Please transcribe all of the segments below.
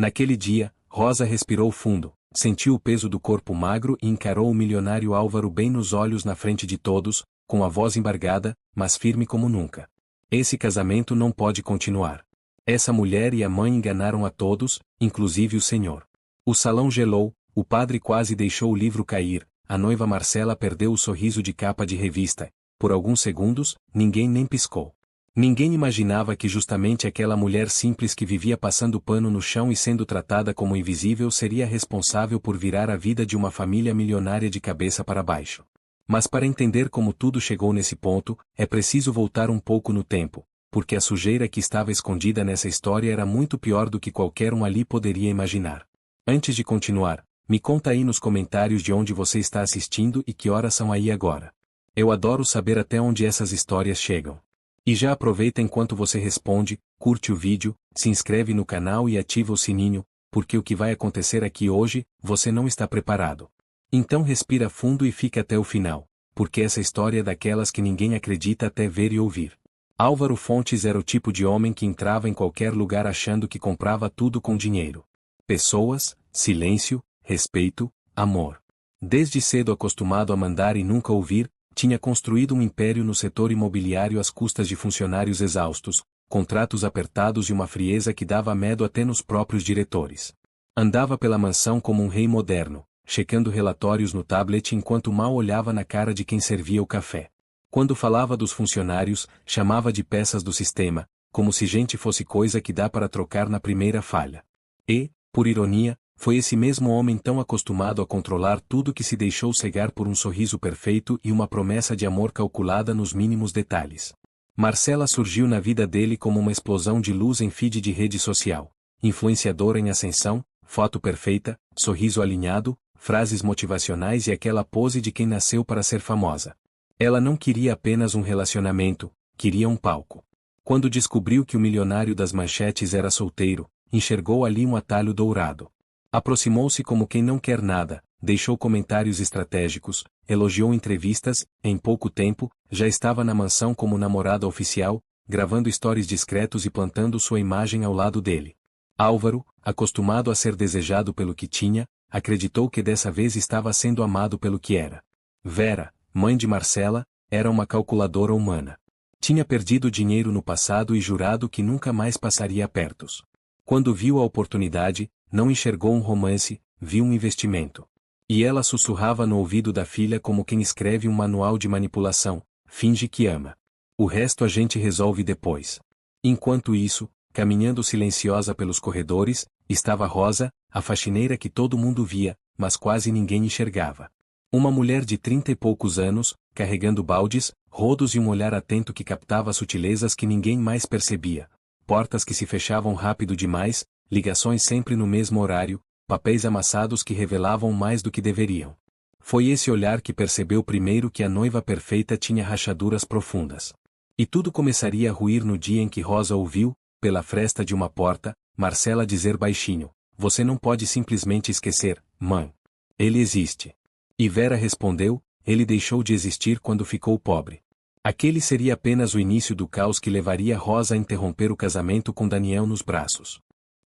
Naquele dia, Rosa respirou fundo, sentiu o peso do corpo magro e encarou o milionário Álvaro bem nos olhos na frente de todos, com a voz embargada, mas firme como nunca. Esse casamento não pode continuar. Essa mulher e a mãe enganaram a todos, inclusive o senhor. O salão gelou, o padre quase deixou o livro cair, a noiva Marcela perdeu o sorriso de capa de revista. Por alguns segundos, ninguém nem piscou. Ninguém imaginava que justamente aquela mulher simples que vivia passando pano no chão e sendo tratada como invisível seria responsável por virar a vida de uma família milionária de cabeça para baixo. Mas para entender como tudo chegou nesse ponto, é preciso voltar um pouco no tempo, porque a sujeira que estava escondida nessa história era muito pior do que qualquer um ali poderia imaginar. Antes de continuar, me conta aí nos comentários de onde você está assistindo e que horas são aí agora. Eu adoro saber até onde essas histórias chegam. E já aproveita enquanto você responde, curte o vídeo, se inscreve no canal e ativa o sininho, porque o que vai acontecer aqui hoje, você não está preparado. Então respira fundo e fica até o final, porque essa história é daquelas que ninguém acredita até ver e ouvir. Álvaro Fontes era o tipo de homem que entrava em qualquer lugar achando que comprava tudo com dinheiro. Pessoas, silêncio, respeito, amor. Desde cedo acostumado a mandar e nunca ouvir, tinha construído um império no setor imobiliário às custas de funcionários exaustos, contratos apertados e uma frieza que dava medo até nos próprios diretores. Andava pela mansão como um rei moderno, checando relatórios no tablet enquanto mal olhava na cara de quem servia o café. Quando falava dos funcionários, chamava de peças do sistema, como se gente fosse coisa que dá para trocar na primeira falha. E, por ironia, foi esse mesmo homem tão acostumado a controlar tudo que se deixou cegar por um sorriso perfeito e uma promessa de amor calculada nos mínimos detalhes. Marcela surgiu na vida dele como uma explosão de luz em feed de rede social. Influenciadora em ascensão, foto perfeita, sorriso alinhado, frases motivacionais e aquela pose de quem nasceu para ser famosa. Ela não queria apenas um relacionamento, queria um palco. Quando descobriu que o milionário das manchetes era solteiro, enxergou ali um atalho dourado. Aproximou-se como quem não quer nada, deixou comentários estratégicos, elogiou entrevistas, em pouco tempo, já estava na mansão como namorada oficial, gravando stories discretos e plantando sua imagem ao lado dele. Álvaro, acostumado a ser desejado pelo que tinha, acreditou que dessa vez estava sendo amado pelo que era. Vera, mãe de Marcela, era uma calculadora humana. Tinha perdido dinheiro no passado e jurado que nunca mais passaria apertos. Quando viu a oportunidade, não enxergou um romance, viu um investimento. E ela sussurrava no ouvido da filha como quem escreve um manual de manipulação: finge que ama. O resto a gente resolve depois. Enquanto isso, caminhando silenciosa pelos corredores, estava Rosa, a faxineira que todo mundo via, mas quase ninguém enxergava. Uma mulher de 30 e poucos anos, carregando baldes, rodos e um olhar atento que captava sutilezas que ninguém mais percebia. Portas que se fechavam rápido demais, ligações sempre no mesmo horário, papéis amassados que revelavam mais do que deveriam. Foi esse olhar que percebeu primeiro que a noiva perfeita tinha rachaduras profundas. E tudo começaria a ruir no dia em que Rosa ouviu, pela fresta de uma porta, Marcela dizer baixinho: "Você não pode simplesmente esquecer, mãe. Ele existe." E Vera respondeu: "Ele deixou de existir quando ficou pobre." Aquele seria apenas o início do caos que levaria Rosa a interromper o casamento com Daniel nos braços.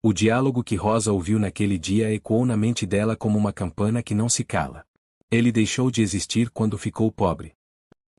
O diálogo que Rosa ouviu naquele dia ecoou na mente dela como uma campana que não se cala. Ele deixou de existir quando ficou pobre.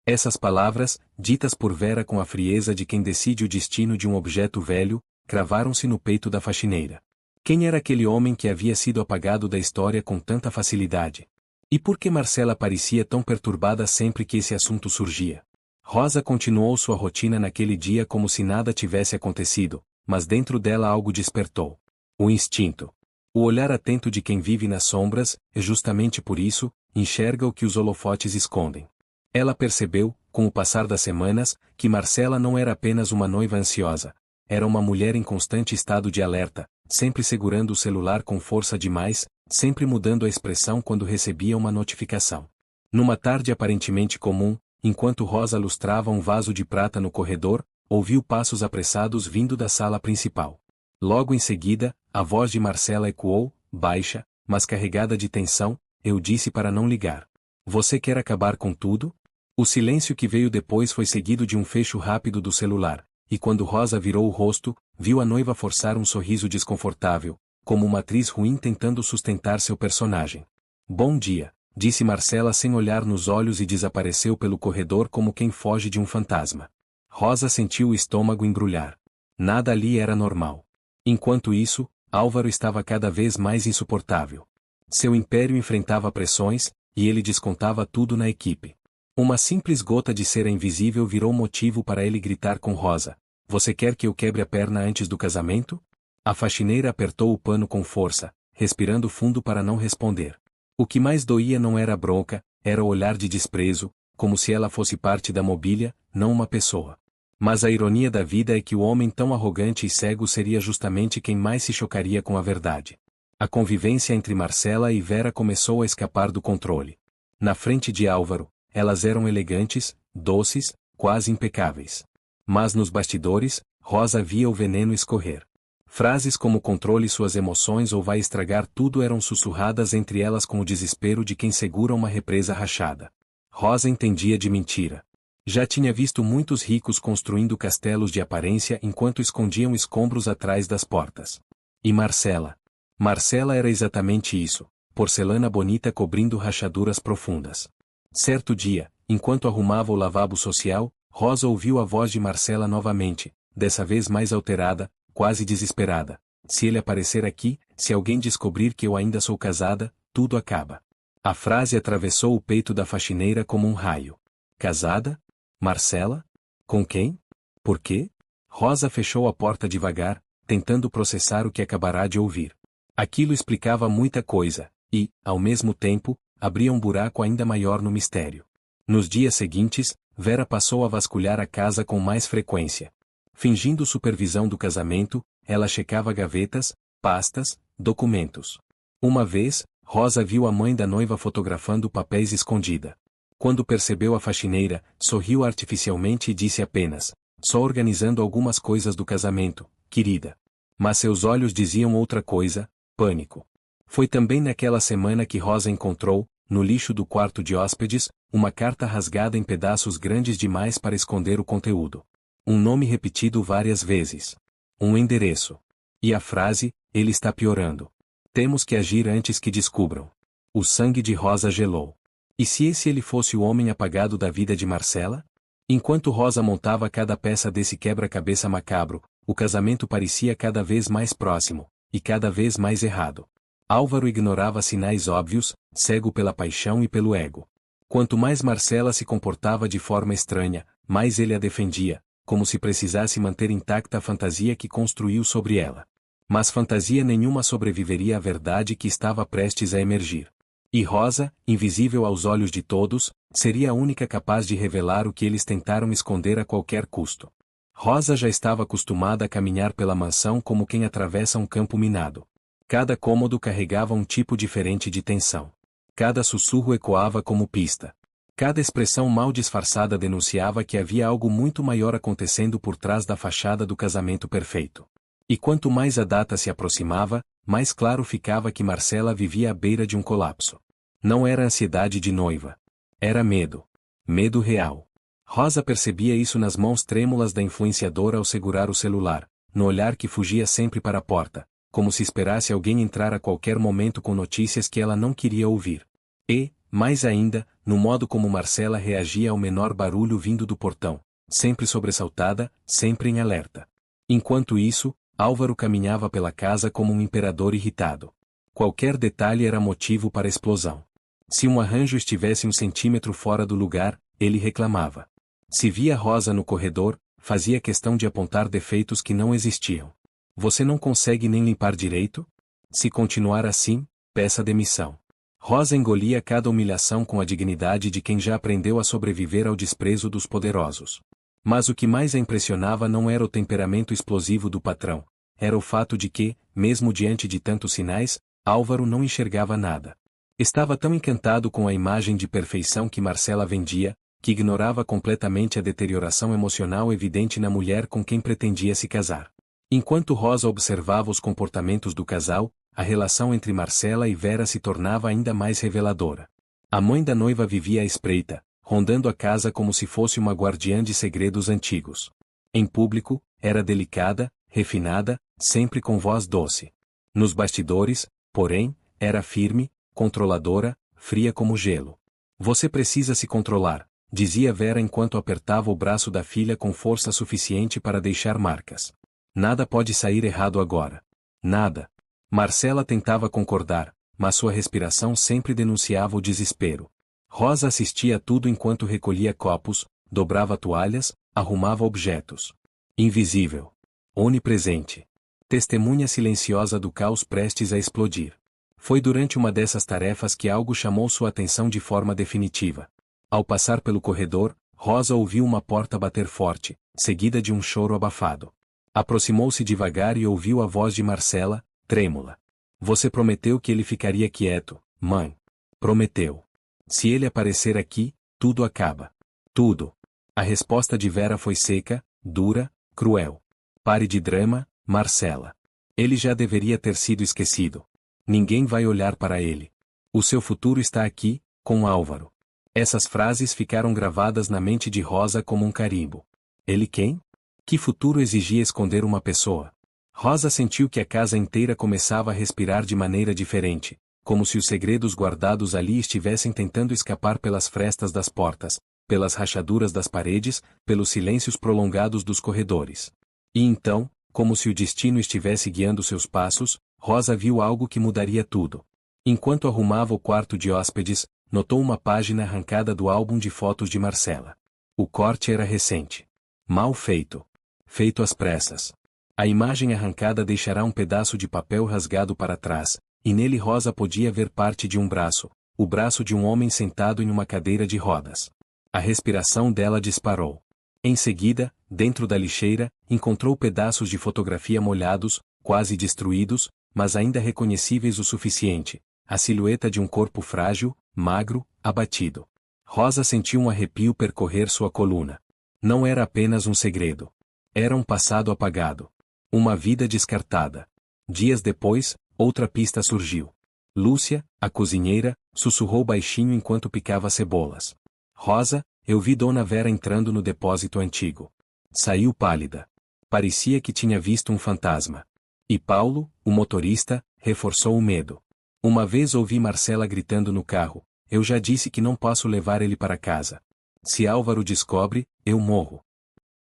Essas palavras, ditas por Vera com a frieza de quem decide o destino de um objeto velho, cravaram-se no peito da faxineira. Quem era aquele homem que havia sido apagado da história com tanta facilidade? E por que Marcela parecia tão perturbada sempre que esse assunto surgia? Rosa continuou sua rotina naquele dia como se nada tivesse acontecido, mas dentro dela algo despertou. O instinto. O olhar atento de quem vive nas sombras, e justamente por isso, enxerga o que os holofotes escondem. Ela percebeu, com o passar das semanas, que Marcela não era apenas uma noiva ansiosa. Era uma mulher em constante estado de alerta, sempre segurando o celular com força demais, sempre mudando a expressão quando recebia uma notificação. Numa tarde aparentemente comum, enquanto Rosa lustrava um vaso de prata no corredor, ouviu passos apressados vindo da sala principal. Logo em seguida, a voz de Marcela ecoou, baixa, mas carregada de tensão: "Eu disse para não ligar. Você quer acabar com tudo?" O silêncio que veio depois foi seguido de um fecho rápido do celular, e quando Rosa virou o rosto, viu a noiva forçar um sorriso desconfortável, como uma atriz ruim tentando sustentar seu personagem. Bom dia, disse Marcela sem olhar nos olhos e desapareceu pelo corredor como quem foge de um fantasma. Rosa sentiu o estômago embrulhar. Nada ali era normal. Enquanto isso, Álvaro estava cada vez mais insuportável. Seu império enfrentava pressões, e ele descontava tudo na equipe. Uma simples gota de cera invisível virou motivo para ele gritar com Rosa: "Você quer que eu quebre a perna antes do casamento?" A faxineira apertou o pano com força, respirando fundo para não responder. O que mais doía não era a bronca, era o olhar de desprezo, como se ela fosse parte da mobília, não uma pessoa. Mas a ironia da vida é que o homem tão arrogante e cego seria justamente quem mais se chocaria com a verdade. A convivência entre Marcela e Vera começou a escapar do controle. Na frente de Álvaro, elas eram elegantes, doces, quase impecáveis. Mas nos bastidores, Rosa via o veneno escorrer. Frases como "controle suas emoções" ou "vai estragar tudo" eram sussurradas entre elas com o desespero de quem segura uma represa rachada. Rosa entendia de mentira. Já tinha visto muitos ricos construindo castelos de aparência enquanto escondiam escombros atrás das portas. E Marcela? Marcela era exatamente isso, porcelana bonita cobrindo rachaduras profundas. Certo dia, enquanto arrumava o lavabo social, Rosa ouviu a voz de Marcela novamente, dessa vez mais alterada, quase desesperada. "Se ele aparecer aqui, se alguém descobrir que eu ainda sou casada, tudo acaba." A frase atravessou o peito da faxineira como um raio. Casada? Marcela? Com quem? Por quê? Rosa fechou a porta devagar, tentando processar o que acabará de ouvir. Aquilo explicava muita coisa, e, ao mesmo tempo, abria um buraco ainda maior no mistério. Nos dias seguintes, Vera passou a vasculhar a casa com mais frequência. Fingindo supervisão do casamento, ela checava gavetas, pastas, documentos. Uma vez, Rosa viu a mãe da noiva fotografando papéis escondida. Quando percebeu a faxineira, sorriu artificialmente e disse apenas: "Só organizando algumas coisas do casamento, querida." Mas seus olhos diziam outra coisa: pânico. Foi também naquela semana que Rosa encontrou, no lixo do quarto de hóspedes, uma carta rasgada em pedaços grandes demais para esconder o conteúdo. Um nome repetido várias vezes. Um endereço. E a frase: "Ele está piorando. Temos que agir antes que descubram." O sangue de Rosa gelou. E se esse ele fosse o homem apagado da vida de Marcela? Enquanto Rosa montava cada peça desse quebra-cabeça macabro, o casamento parecia cada vez mais próximo, e cada vez mais errado. Álvaro ignorava sinais óbvios, cego pela paixão e pelo ego. Quanto mais Marcela se comportava de forma estranha, mais ele a defendia, como se precisasse manter intacta a fantasia que construiu sobre ela. Mas fantasia nenhuma sobreviveria à verdade que estava prestes a emergir. E Rosa, invisível aos olhos de todos, seria a única capaz de revelar o que eles tentaram esconder a qualquer custo. Rosa já estava acostumada a caminhar pela mansão como quem atravessa um campo minado. Cada cômodo carregava um tipo diferente de tensão. Cada sussurro ecoava como pista. Cada expressão mal disfarçada denunciava que havia algo muito maior acontecendo por trás da fachada do casamento perfeito. E quanto mais a data se aproximava, mais claro ficava que Marcela vivia à beira de um colapso. Não era ansiedade de noiva. Era medo. Medo real. Rosa percebia isso nas mãos trêmulas da influenciadora ao segurar o celular, no olhar que fugia sempre para a porta, como se esperasse alguém entrar a qualquer momento com notícias que ela não queria ouvir. E, mais ainda, no modo como Marcela reagia ao menor barulho vindo do portão, sempre sobressaltada, sempre em alerta. Enquanto isso, Álvaro caminhava pela casa como um imperador irritado. Qualquer detalhe era motivo para explosão. Se um arranjo estivesse 1 centímetro fora do lugar, ele reclamava. Se via Rosa no corredor, fazia questão de apontar defeitos que não existiam. "Você não consegue nem limpar direito? Se continuar assim, peça demissão." Rosa engolia cada humilhação com a dignidade de quem já aprendeu a sobreviver ao desprezo dos poderosos. Mas o que mais a impressionava não era o temperamento explosivo do patrão, era o fato de que, mesmo diante de tantos sinais, Álvaro não enxergava nada. Estava tão encantado com a imagem de perfeição que Marcela vendia, que ignorava completamente a deterioração emocional evidente na mulher com quem pretendia se casar. Enquanto Rosa observava os comportamentos do casal, a relação entre Marcela e Vera se tornava ainda mais reveladora. A mãe da noiva vivia à espreita, rondando a casa como se fosse uma guardiã de segredos antigos. Em público, era delicada, refinada, sempre com voz doce. Nos bastidores, porém, era firme, controladora, fria como gelo. Você precisa se controlar, dizia Vera enquanto apertava o braço da filha com força suficiente para deixar marcas. Nada pode sair errado agora. Nada. Marcela tentava concordar, mas sua respiração sempre denunciava o desespero. Rosa assistia a tudo enquanto recolhia copos, dobrava toalhas, arrumava objetos. Invisível. Onipresente. Testemunha silenciosa do caos prestes a explodir. Foi durante uma dessas tarefas que algo chamou sua atenção de forma definitiva. Ao passar pelo corredor, Rosa ouviu uma porta bater forte, seguida de um choro abafado. Aproximou-se devagar e ouviu a voz de Marcela, trêmula. Você prometeu que ele ficaria quieto, mãe. Prometeu. Se ele aparecer aqui, tudo acaba. Tudo. A resposta de Vera foi seca, dura, cruel. Pare de drama, Marcela. Ele já deveria ter sido esquecido. Ninguém vai olhar para ele. O seu futuro está aqui, com Álvaro. Essas frases ficaram gravadas na mente de Rosa como um carimbo. Ele quem? Que futuro exigia esconder uma pessoa? Rosa sentiu que a casa inteira começava a respirar de maneira diferente, como se os segredos guardados ali estivessem tentando escapar pelas frestas das portas, pelas rachaduras das paredes, pelos silêncios prolongados dos corredores. E então, como se o destino estivesse guiando seus passos, Rosa viu algo que mudaria tudo. Enquanto arrumava o quarto de hóspedes, notou uma página arrancada do álbum de fotos de Marcela. O corte era recente. Mal feito. Feito às pressas. A imagem arrancada deixará um pedaço de papel rasgado para trás, e nele Rosa podia ver parte de um braço, o braço de um homem sentado em uma cadeira de rodas. A respiração dela disparou. Em seguida, dentro da lixeira, encontrou pedaços de fotografia molhados, quase destruídos, mas ainda reconhecíveis o suficiente, a silhueta de um corpo frágil, magro, abatido. Rosa sentiu um arrepio percorrer sua coluna. Não era apenas um segredo. Era um passado apagado. Uma vida descartada. Dias depois, outra pista surgiu. Lúcia, a cozinheira, sussurrou baixinho enquanto picava cebolas. Rosa, eu vi Dona Vera entrando no depósito antigo. Saiu pálida. Parecia que tinha visto um fantasma. E Paulo, o motorista, reforçou o medo. Uma vez ouvi Marcela gritando no carro, eu já disse que não posso levar ele para casa. Se Álvaro descobre, eu morro.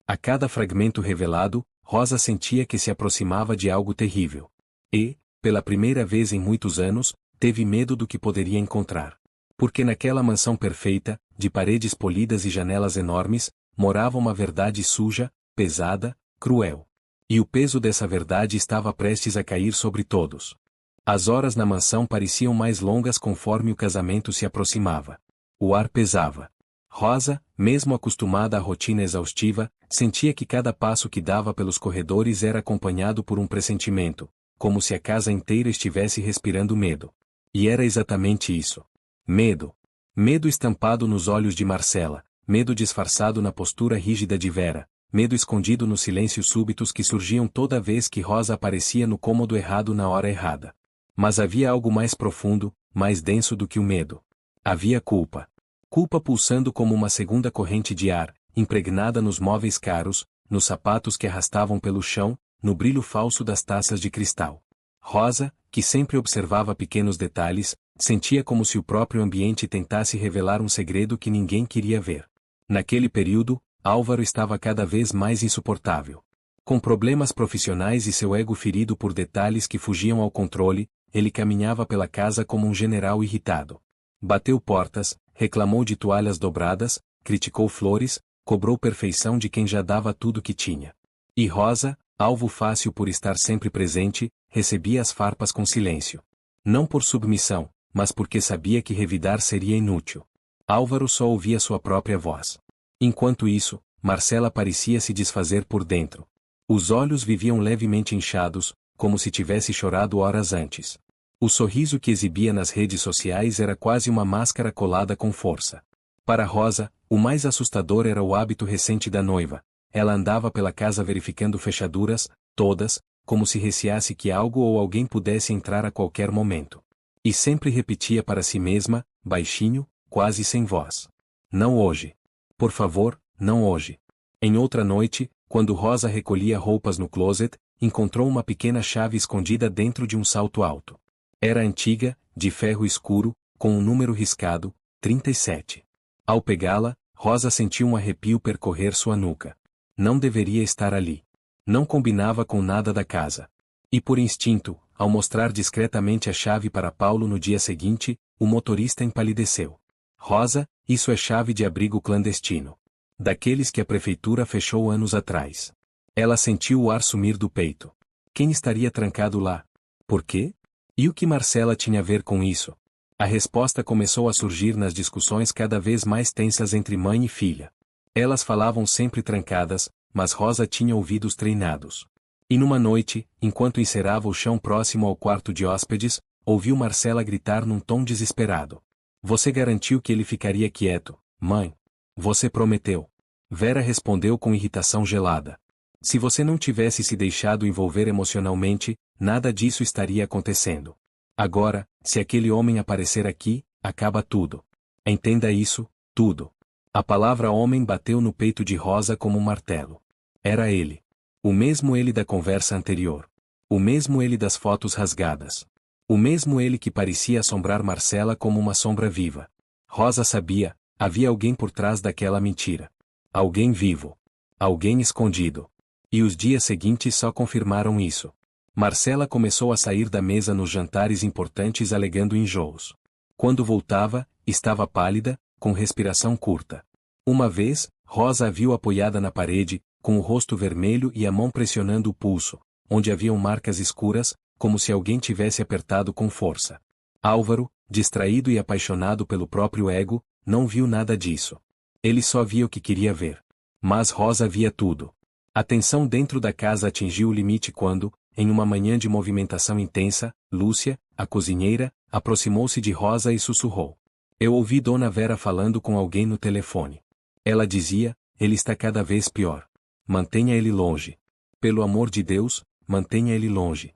A cada fragmento revelado, Rosa sentia que se aproximava de algo terrível. E, pela primeira vez em muitos anos, teve medo do que poderia encontrar. Porque naquela mansão perfeita, de paredes polidas e janelas enormes, morava uma verdade suja, pesada, cruel. E o peso dessa verdade estava prestes a cair sobre todos. As horas na mansão pareciam mais longas conforme o casamento se aproximava. O ar pesava. Rosa, mesmo acostumada à rotina exaustiva, sentia que cada passo que dava pelos corredores era acompanhado por um pressentimento, como se a casa inteira estivesse respirando medo. E era exatamente isso. Medo. Medo estampado nos olhos de Marcela, medo disfarçado na postura rígida de Vera, medo escondido nos silêncios súbitos que surgiam toda vez que Rosa aparecia no cômodo errado na hora errada. Mas havia algo mais profundo, mais denso do que o medo. Havia culpa. Culpa pulsando como uma segunda corrente de ar, impregnada nos móveis caros, nos sapatos que arrastavam pelo chão, no brilho falso das taças de cristal. Rosa, que sempre observava pequenos detalhes, sentia como se o próprio ambiente tentasse revelar um segredo que ninguém queria ver. Naquele período, Álvaro estava cada vez mais insuportável. Com problemas profissionais e seu ego ferido por detalhes que fugiam ao controle, ele caminhava pela casa como um general irritado. Bateu portas, reclamou de toalhas dobradas, criticou flores, cobrou perfeição de quem já dava tudo que tinha. E Rosa, alvo fácil por estar sempre presente, recebia as farpas com silêncio. Não por submissão, mas porque sabia que revidar seria inútil. Álvaro só ouvia sua própria voz. Enquanto isso, Marcela parecia se desfazer por dentro. Os olhos viviam levemente inchados, como se tivesse chorado horas antes. O sorriso que exibia nas redes sociais era quase uma máscara colada com força. Para Rosa, o mais assustador era o hábito recente da noiva. Ela andava pela casa verificando fechaduras, todas, como se receasse que algo ou alguém pudesse entrar a qualquer momento. E sempre repetia para si mesma, baixinho, quase sem voz: não hoje. Por favor, não hoje. Em outra noite, quando Rosa recolhia roupas no closet, encontrou uma pequena chave escondida dentro de um salto alto. Era antiga, de ferro escuro, com um número riscado, 37. Ao pegá-la, Rosa sentiu um arrepio percorrer sua nuca. Não deveria estar ali. Não combinava com nada da casa. E por instinto, ao mostrar discretamente a chave para Paulo no dia seguinte, o motorista empalideceu. Rosa, isso é chave de abrigo clandestino. Daqueles que a prefeitura fechou anos atrás. Ela sentiu o ar sumir do peito. Quem estaria trancado lá? Por quê? E o que Marcela tinha a ver com isso? A resposta começou a surgir nas discussões cada vez mais tensas entre mãe e filha. Elas falavam sempre trancadas, mas Rosa tinha ouvidos treinados. E numa noite, enquanto encerava o chão próximo ao quarto de hóspedes, ouviu Marcela gritar num tom desesperado. Você garantiu que ele ficaria quieto, mãe. Você prometeu. Vera respondeu com irritação gelada. Se você não tivesse se deixado envolver emocionalmente, nada disso estaria acontecendo. Agora, se aquele homem aparecer aqui, acaba tudo. Entenda isso, tudo. A palavra homem bateu no peito de Rosa como um martelo. Era ele. O mesmo ele da conversa anterior. O mesmo ele das fotos rasgadas. O mesmo ele que parecia assombrar Marcela como uma sombra viva. Rosa sabia, havia alguém por trás daquela mentira. Alguém vivo. Alguém escondido. E os dias seguintes só confirmaram isso. Marcela começou a sair da mesa nos jantares importantes alegando enjoos. Quando voltava, estava pálida, com respiração curta. Uma vez, Rosa a viu apoiada na parede, com o rosto vermelho e a mão pressionando o pulso, onde haviam marcas escuras, como se alguém tivesse apertado com força. Álvaro, distraído e apaixonado pelo próprio ego, não viu nada disso. Ele só via o que queria ver. Mas Rosa via tudo. A tensão dentro da casa atingiu o limite quando, em uma manhã de movimentação intensa, Lúcia, a cozinheira, aproximou-se de Rosa e sussurrou. Eu ouvi Dona Vera falando com alguém no telefone. Ela dizia, ele está cada vez pior. Mantenha ele longe. Pelo amor de Deus, mantenha ele longe.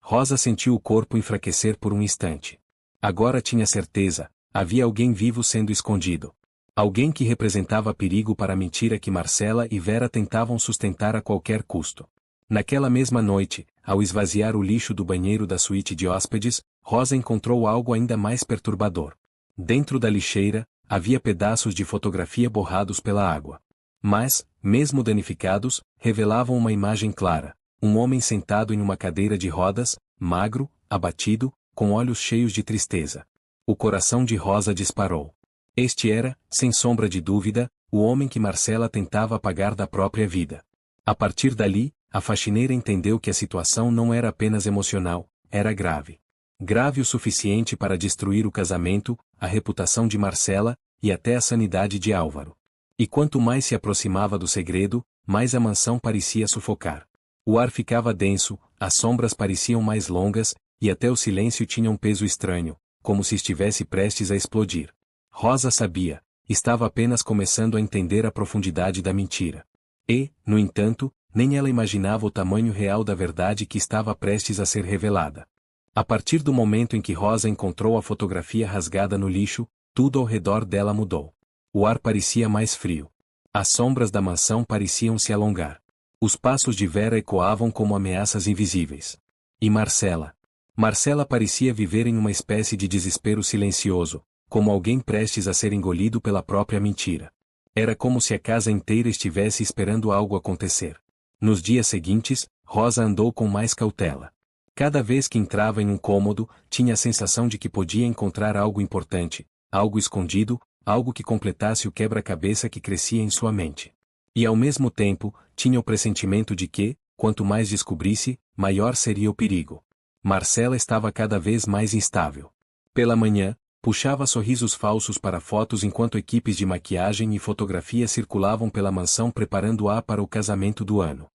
Rosa sentiu o corpo enfraquecer por um instante. Agora tinha certeza, havia alguém vivo sendo escondido. Alguém que representava perigo para a mentira que Marcela e Vera tentavam sustentar a qualquer custo. Naquela mesma noite, ao esvaziar o lixo do banheiro da suíte de hóspedes, Rosa encontrou algo ainda mais perturbador. Dentro da lixeira, havia pedaços de fotografia borrados pela água. Mas, mesmo danificados, revelavam uma imagem clara. Um homem sentado em uma cadeira de rodas, magro, abatido, com olhos cheios de tristeza. O coração de Rosa disparou. Este era, sem sombra de dúvida, o homem que Marcela tentava apagar da própria vida. A partir dali, a faxineira entendeu que a situação não era apenas emocional, era grave. Grave o suficiente para destruir o casamento, a reputação de Marcela, e até a sanidade de Álvaro. E quanto mais se aproximava do segredo, mais a mansão parecia sufocar. O ar ficava denso, as sombras pareciam mais longas, e até o silêncio tinha um peso estranho, como se estivesse prestes a explodir. Rosa sabia, estava apenas começando a entender a profundidade da mentira. E, no entanto, nem ela imaginava o tamanho real da verdade que estava prestes a ser revelada. A partir do momento em que Rosa encontrou a fotografia rasgada no lixo, tudo ao redor dela mudou. O ar parecia mais frio. As sombras da mansão pareciam se alongar. Os passos de Vera ecoavam como ameaças invisíveis. E Marcela? Marcela parecia viver em uma espécie de desespero silencioso, como alguém prestes a ser engolido pela própria mentira. Era como se a casa inteira estivesse esperando algo acontecer. Nos dias seguintes, Rosa andou com mais cautela. Cada vez que entrava em um cômodo, tinha a sensação de que podia encontrar algo importante, algo escondido, algo que completasse o quebra-cabeça que crescia em sua mente. E ao mesmo tempo, tinha o pressentimento de que, quanto mais descobrisse, maior seria o perigo. Marcela estava cada vez mais instável. Pela manhã, puxava sorrisos falsos para fotos enquanto equipes de maquiagem e fotografia circulavam pela mansão preparando-a para o casamento do ano.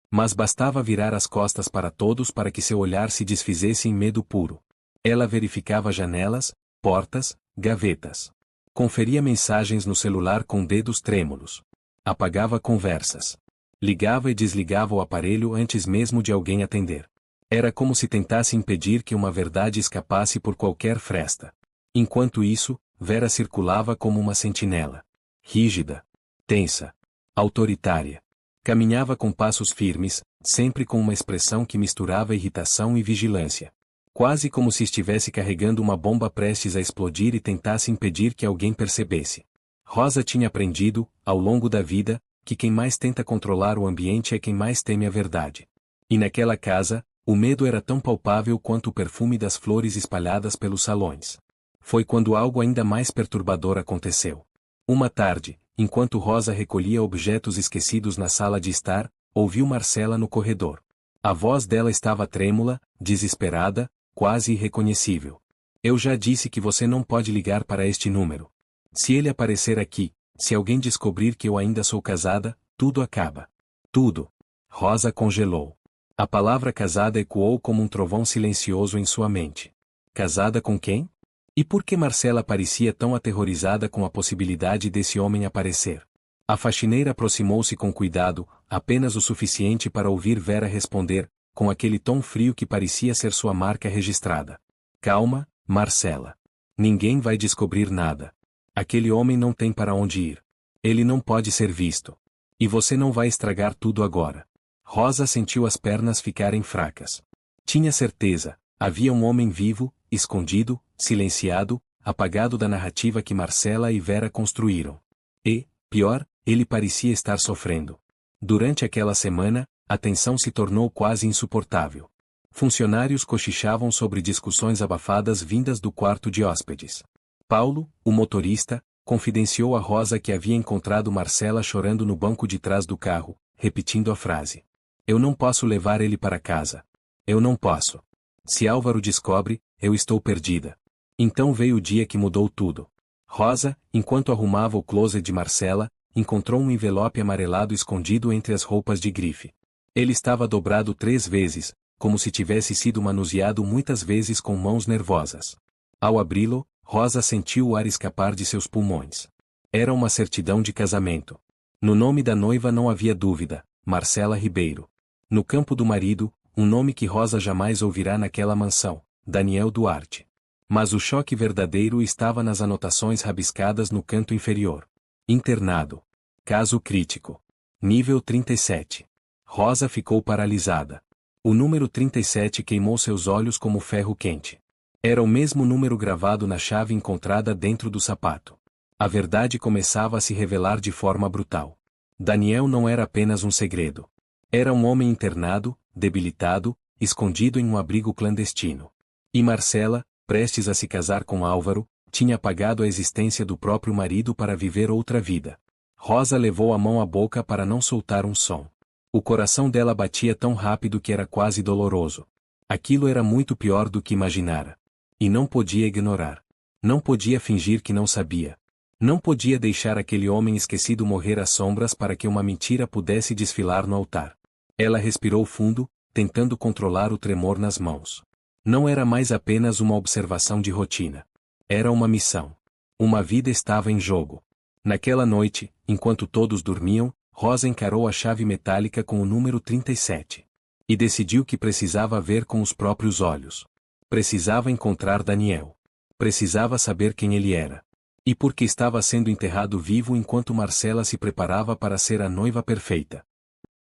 Mas bastava virar as costas para todos para que seu olhar se desfizesse em medo puro. Ela verificava janelas, portas, gavetas. Conferia mensagens no celular com dedos trêmulos. Apagava conversas. Ligava e desligava o aparelho antes mesmo de alguém atender. Era como se tentasse impedir que uma verdade escapasse por qualquer fresta. Enquanto isso, Vera circulava como uma sentinela. Rígida. Tensa. Autoritária. Caminhava com passos firmes, sempre com uma expressão que misturava irritação e vigilância. Quase como se estivesse carregando uma bomba prestes a explodir e tentasse impedir que alguém percebesse. Rosa tinha aprendido, ao longo da vida, que quem mais tenta controlar o ambiente é quem mais teme a verdade. E naquela casa, o medo era tão palpável quanto o perfume das flores espalhadas pelos salões. Foi quando algo ainda mais perturbador aconteceu. Uma tarde, enquanto Rosa recolhia objetos esquecidos na sala de estar, ouviu Marcela no corredor. A voz dela estava trêmula, desesperada, quase irreconhecível. Eu já disse que você não pode ligar para este número. Se ele aparecer aqui, se alguém descobrir que eu ainda sou casada, tudo acaba. Tudo. Rosa congelou. A palavra casada ecoou como um trovão silencioso em sua mente. Casada com quem? E por que Marcela parecia tão aterrorizada com a possibilidade desse homem aparecer? A faxineira aproximou-se com cuidado, apenas o suficiente para ouvir Vera responder, com aquele tom frio que parecia ser sua marca registrada. Calma, Marcela. Ninguém vai descobrir nada. Aquele homem não tem para onde ir. Ele não pode ser visto. E você não vai estragar tudo agora. Rosa sentiu as pernas ficarem fracas. Tinha certeza, havia um homem vivo, escondido, silenciado, apagado da narrativa que Marcela e Vera construíram. E, pior, ele parecia estar sofrendo. Durante aquela semana, a tensão se tornou quase insuportável. Funcionários cochichavam sobre discussões abafadas vindas do quarto de hóspedes. Paulo, o motorista, confidenciou a Rosa que havia encontrado Marcela chorando no banco de trás do carro, repetindo a frase. Eu não posso levar ele para casa. Eu não posso. Se Álvaro descobre, eu estou perdida. Então veio o dia que mudou tudo. Rosa, enquanto arrumava o closet de Marcela, encontrou um envelope amarelado escondido entre as roupas de grife. Ele estava dobrado 3 vezes, como se tivesse sido manuseado muitas vezes com mãos nervosas. Ao abri-lo, Rosa sentiu o ar escapar de seus pulmões. Era uma certidão de casamento. No nome da noiva não havia dúvida, Marcela Ribeiro. No campo do marido, um nome que Rosa jamais ouvirá naquela mansão, Daniel Duarte. Mas o choque verdadeiro estava nas anotações rabiscadas no canto inferior. Internado. Caso crítico. Nível 37. Rosa ficou paralisada. O número 37 queimou seus olhos como ferro quente. Era o mesmo número gravado na chave encontrada dentro do sapato. A verdade começava a se revelar de forma brutal. Daniel não era apenas um segredo. Era um homem internado, debilitado, escondido em um abrigo clandestino. E Marcela, prestes a se casar com Álvaro, tinha apagado a existência do próprio marido para viver outra vida. Rosa levou a mão à boca para não soltar um som. O coração dela batia tão rápido que era quase doloroso. Aquilo era muito pior do que imaginara. E não podia ignorar. Não podia fingir que não sabia. Não podia deixar aquele homem esquecido morrer às sombras para que uma mentira pudesse desfilar no altar. Ela respirou fundo, tentando controlar o tremor nas mãos. Não era mais apenas uma observação de rotina. Era uma missão. Uma vida estava em jogo. Naquela noite, enquanto todos dormiam, Rosa encarou a chave metálica com o número 37. E decidiu que precisava ver com os próprios olhos. Precisava encontrar Daniel. Precisava saber quem ele era. E por que estava sendo enterrado vivo enquanto Marcela se preparava para ser a noiva perfeita.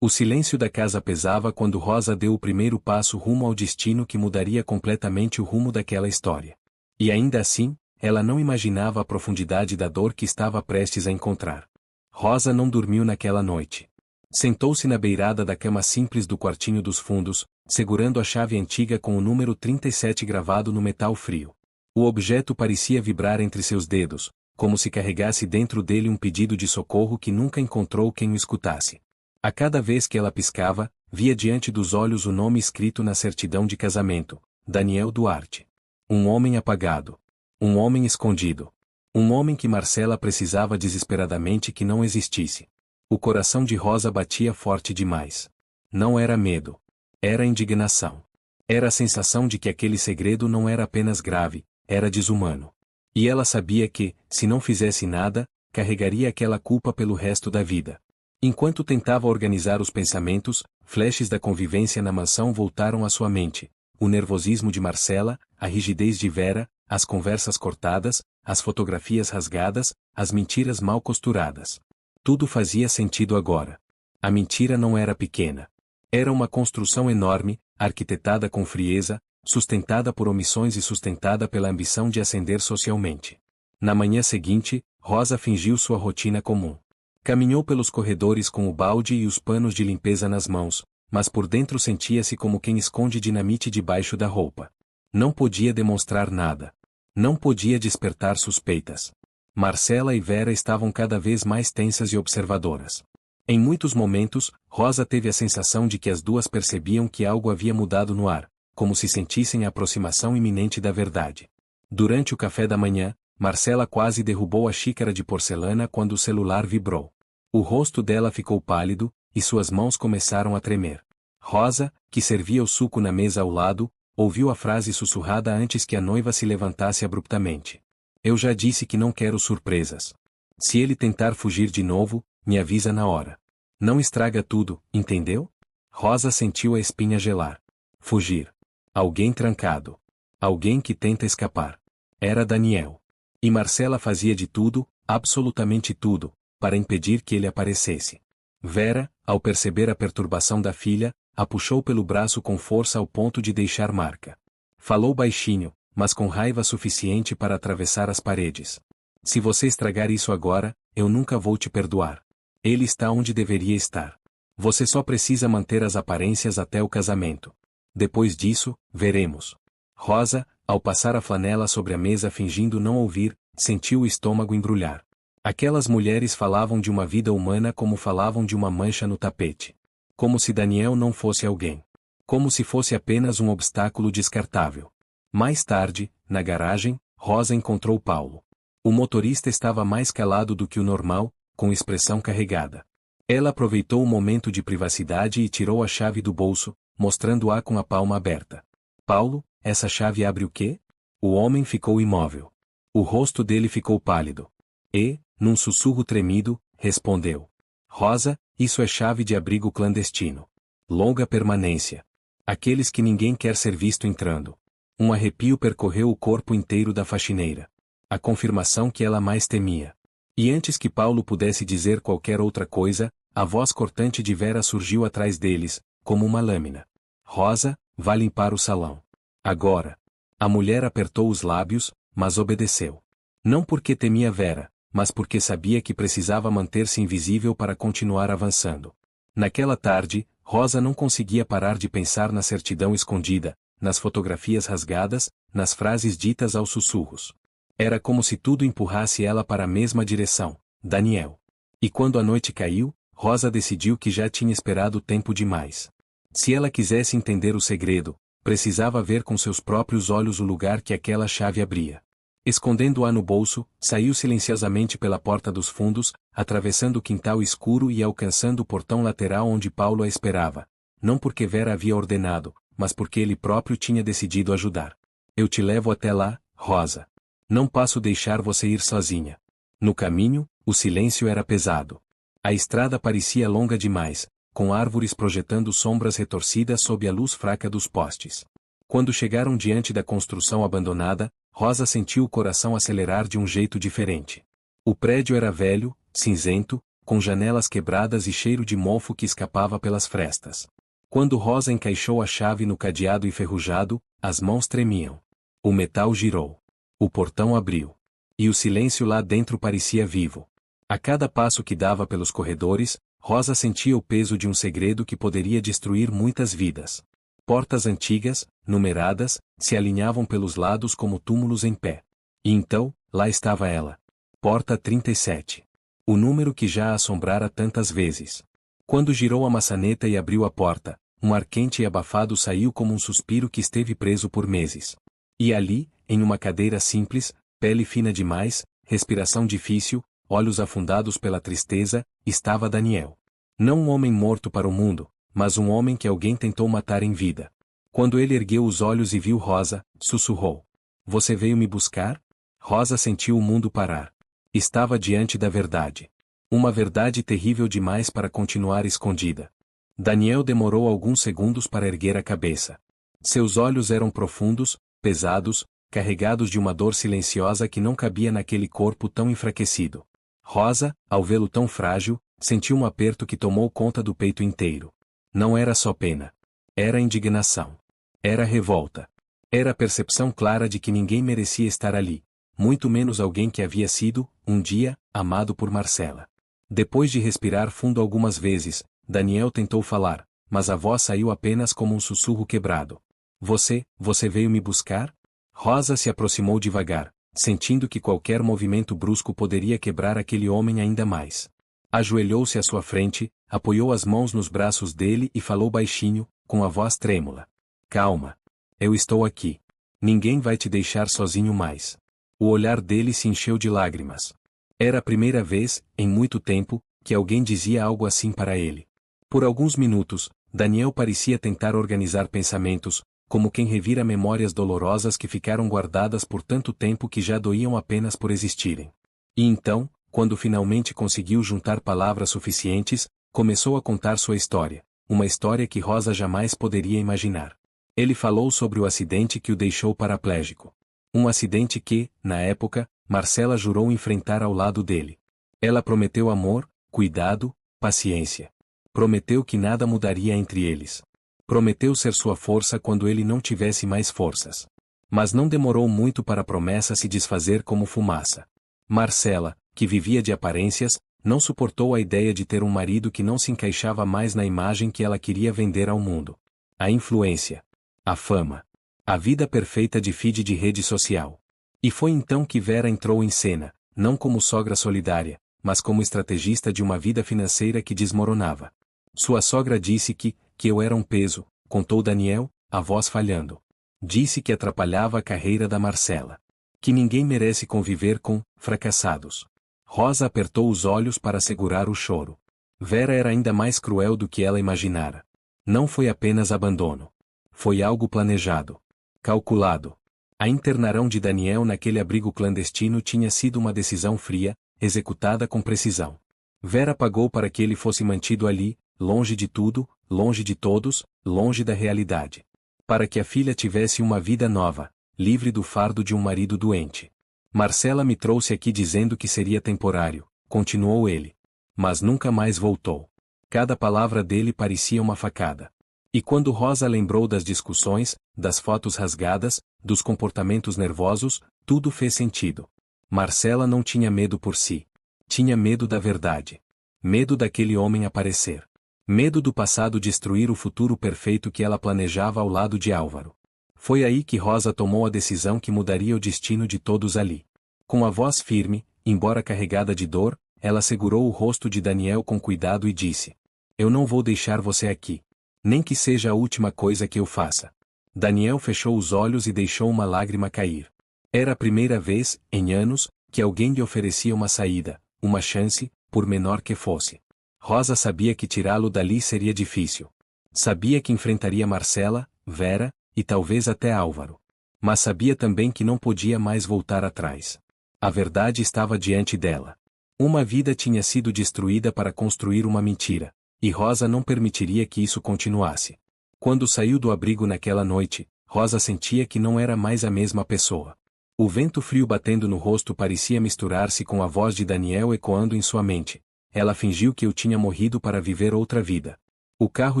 O silêncio da casa pesava quando Rosa deu o primeiro passo rumo ao destino que mudaria completamente o rumo daquela história. E ainda assim, ela não imaginava a profundidade da dor que estava prestes a encontrar. Rosa não dormiu naquela noite. Sentou-se na beirada da cama simples do quartinho dos fundos, segurando a chave antiga com o número 37 gravado no metal frio. O objeto parecia vibrar entre seus dedos, como se carregasse dentro dele um pedido de socorro que nunca encontrou quem o escutasse. A cada vez que ela piscava, via diante dos olhos o nome escrito na certidão de casamento, Daniel Duarte. Um homem apagado. Um homem escondido. Um homem que Marcela precisava desesperadamente que não existisse. O coração de Rosa batia forte demais. Não era medo. Era indignação. Era a sensação de que aquele segredo não era apenas grave, era desumano. E ela sabia que, se não fizesse nada, carregaria aquela culpa pelo resto da vida. Enquanto tentava organizar os pensamentos, flashes da convivência na mansão voltaram à sua mente. O nervosismo de Marcela, a rigidez de Vera, as conversas cortadas, as fotografias rasgadas, as mentiras mal costuradas. Tudo fazia sentido agora. A mentira não era pequena. Era uma construção enorme, arquitetada com frieza, sustentada por omissões e sustentada pela ambição de ascender socialmente. Na manhã seguinte, Rosa fingiu sua rotina comum. Caminhou pelos corredores com o balde e os panos de limpeza nas mãos, mas por dentro sentia-se como quem esconde dinamite debaixo da roupa. Não podia demonstrar nada. Não podia despertar suspeitas. Marcela e Vera estavam cada vez mais tensas e observadoras. Em muitos momentos, Rosa teve a sensação de que as duas percebiam que algo havia mudado no ar, como se sentissem a aproximação iminente da verdade. Durante o café da manhã, Marcela quase derrubou a xícara de porcelana quando o celular vibrou. O rosto dela ficou pálido, e suas mãos começaram a tremer. Rosa, que servia o suco na mesa ao lado, ouviu a frase sussurrada antes que a noiva se levantasse abruptamente. Eu já disse que não quero surpresas. Se ele tentar fugir de novo, me avisa na hora. Não estraga tudo, entendeu? Rosa sentiu a espinha gelar. Fugir. Alguém trancado. Alguém que tenta escapar. Era Daniel. E Marcela fazia de tudo, absolutamente tudo, para impedir que ele aparecesse. Vera, ao perceber a perturbação da filha, a puxou pelo braço com força ao ponto de deixar marca. Falou baixinho, mas com raiva suficiente para atravessar as paredes. Se você estragar isso agora, eu nunca vou te perdoar. Ele está onde deveria estar. Você só precisa manter as aparências até o casamento. Depois disso, veremos. Rosa, ao passar a flanela sobre a mesa fingindo não ouvir, sentiu o estômago embrulhar. Aquelas mulheres falavam de uma vida humana como falavam de uma mancha no tapete. Como se Daniel não fosse alguém. Como se fosse apenas um obstáculo descartável. Mais tarde, na garagem, Rosa encontrou Paulo. O motorista estava mais calado do que o normal, com expressão carregada. Ela aproveitou o momento de privacidade e tirou a chave do bolso, mostrando-a com a palma aberta. Paulo, essa chave abre o quê? O homem ficou imóvel. O rosto dele ficou pálido. E, num sussurro tremido, respondeu. Rosa, isso é chave de abrigo clandestino. Longa permanência. Aqueles que ninguém quer ser visto entrando. Um arrepio percorreu o corpo inteiro da faxineira. A confirmação que ela mais temia. E antes que Paulo pudesse dizer qualquer outra coisa, a voz cortante de Vera surgiu atrás deles, como uma lâmina. Rosa, vá limpar o salão. Agora. A mulher apertou os lábios, mas obedeceu. Não porque temia Vera, mas porque sabia que precisava manter-se invisível para continuar avançando. Naquela tarde, Rosa não conseguia parar de pensar na certidão escondida, nas fotografias rasgadas, nas frases ditas aos sussurros. Era como se tudo empurrasse ela para a mesma direção, Daniel. E quando a noite caiu, Rosa decidiu que já tinha esperado tempo demais. Se ela quisesse entender o segredo, precisava ver com seus próprios olhos o lugar que aquela chave abria. Escondendo-a no bolso, saiu silenciosamente pela porta dos fundos, atravessando o quintal escuro e alcançando o portão lateral onde Paulo a esperava. Não porque Vera havia ordenado, mas porque ele próprio tinha decidido ajudar. Eu te levo até lá, Rosa. Não posso deixar você ir sozinha. No caminho, o silêncio era pesado. A estrada parecia longa demais, com árvores projetando sombras retorcidas sob a luz fraca dos postes. Quando chegaram diante da construção abandonada, Rosa sentiu o coração acelerar de um jeito diferente. O prédio era velho, cinzento, com janelas quebradas e cheiro de mofo que escapava pelas frestas. Quando Rosa encaixou a chave no cadeado enferrujado, as mãos tremiam. O metal girou. O portão abriu. E o silêncio lá dentro parecia vivo. A cada passo que dava pelos corredores, Rosa sentia o peso de um segredo que poderia destruir muitas vidas. Portas antigas, numeradas, se alinhavam pelos lados como túmulos em pé. E então, lá estava ela. Porta 37. O número que já a assombrara tantas vezes. Quando girou a maçaneta e abriu a porta, um ar quente e abafado saiu como um suspiro que esteve preso por meses. E ali, em uma cadeira simples, pele fina demais, respiração difícil, olhos afundados pela tristeza, estava Daniel. Não um homem morto para o mundo, mas um homem que alguém tentou matar em vida. Quando ele ergueu os olhos e viu Rosa, sussurrou. Você veio me buscar? Rosa sentiu o mundo parar. Estava diante da verdade. Uma verdade terrível demais para continuar escondida. Daniel demorou alguns segundos para erguer a cabeça. Seus olhos eram profundos, pesados, carregados de uma dor silenciosa que não cabia naquele corpo tão enfraquecido. Rosa, ao vê-lo tão frágil, Sentiu um aperto que tomou conta do peito inteiro. Não era só pena. Era indignação. Era revolta. Era a percepção clara de que ninguém merecia estar ali, muito menos alguém que havia sido, um dia, amado por Marcela. Depois de respirar fundo algumas vezes, Daniel tentou falar, mas a voz saiu apenas como um sussurro quebrado. Você veio me buscar? Rosa se aproximou devagar, sentindo que qualquer movimento brusco poderia quebrar aquele homem ainda mais. Ajoelhou-se à sua frente, apoiou as mãos nos braços dele e falou baixinho, com a voz trêmula. Calma. Eu estou aqui. Ninguém vai te deixar sozinho mais. O olhar dele se encheu de lágrimas. Era a primeira vez, em muito tempo, que alguém dizia algo assim para ele. Por alguns minutos, Daniel parecia tentar organizar pensamentos, como quem revira memórias dolorosas que ficaram guardadas por tanto tempo que já doíam apenas por existirem. E então, quando finalmente conseguiu juntar palavras suficientes, começou a contar sua história, uma história que Rosa jamais poderia imaginar. Ele falou sobre o acidente que o deixou paraplégico. Um acidente que, na época, Marcela jurou enfrentar ao lado dele. Ela prometeu amor, cuidado, paciência. Prometeu que nada mudaria entre eles. Prometeu ser sua força quando ele não tivesse mais forças. Mas não demorou muito para a promessa se desfazer como fumaça. Marcela, que vivia de aparências, não suportou a ideia de ter um marido que não se encaixava mais na imagem que ela queria vender ao mundo. A influência. A fama. A vida perfeita de feed de rede social. E foi então que Vera entrou em cena, não como sogra solidária, mas como estrategista de uma vida financeira que desmoronava. Sua sogra disse que eu era um peso, contou Daniel, a voz falhando. Disse que atrapalhava a carreira da Marcela. Que ninguém merece conviver com fracassados. Rosa apertou os olhos para segurar o choro. Vera era ainda mais cruel do que ela imaginara. Não foi apenas abandono. Foi algo planejado. Calculado. A internação de Daniel naquele abrigo clandestino tinha sido uma decisão fria, executada com precisão. Vera pagou para que ele fosse mantido ali, longe de tudo, longe de todos, longe da realidade. Para que a filha tivesse uma vida nova, livre do fardo de um marido doente. Marcela me trouxe aqui dizendo que seria temporário, continuou ele. Mas nunca mais voltou. Cada palavra dele parecia uma facada. E quando Rosa lembrou das discussões, das fotos rasgadas, dos comportamentos nervosos, tudo fez sentido. Marcela não tinha medo por si. Tinha medo da verdade. Medo daquele homem aparecer. Medo do passado destruir o futuro perfeito que ela planejava ao lado de Álvaro. Foi aí que Rosa tomou a decisão que mudaria o destino de todos ali. Com a voz firme, embora carregada de dor, ela segurou o rosto de Daniel com cuidado e disse: Eu não vou deixar você aqui. Nem que seja a última coisa que eu faça. Daniel fechou os olhos e deixou uma lágrima cair. Era a primeira vez, em anos, que alguém lhe oferecia uma saída, uma chance, por menor que fosse. Rosa sabia que tirá-lo dali seria difícil. Sabia que enfrentaria Marcela, Vera, e talvez até Álvaro. Mas sabia também que não podia mais voltar atrás. A verdade estava diante dela. Uma vida tinha sido destruída para construir uma mentira. E Rosa não permitiria que isso continuasse. Quando saiu do abrigo naquela noite, Rosa sentia que não era mais a mesma pessoa. O vento frio batendo no rosto parecia misturar-se com a voz de Daniel ecoando em sua mente. Ela fingiu que eu tinha morrido para viver outra vida. O carro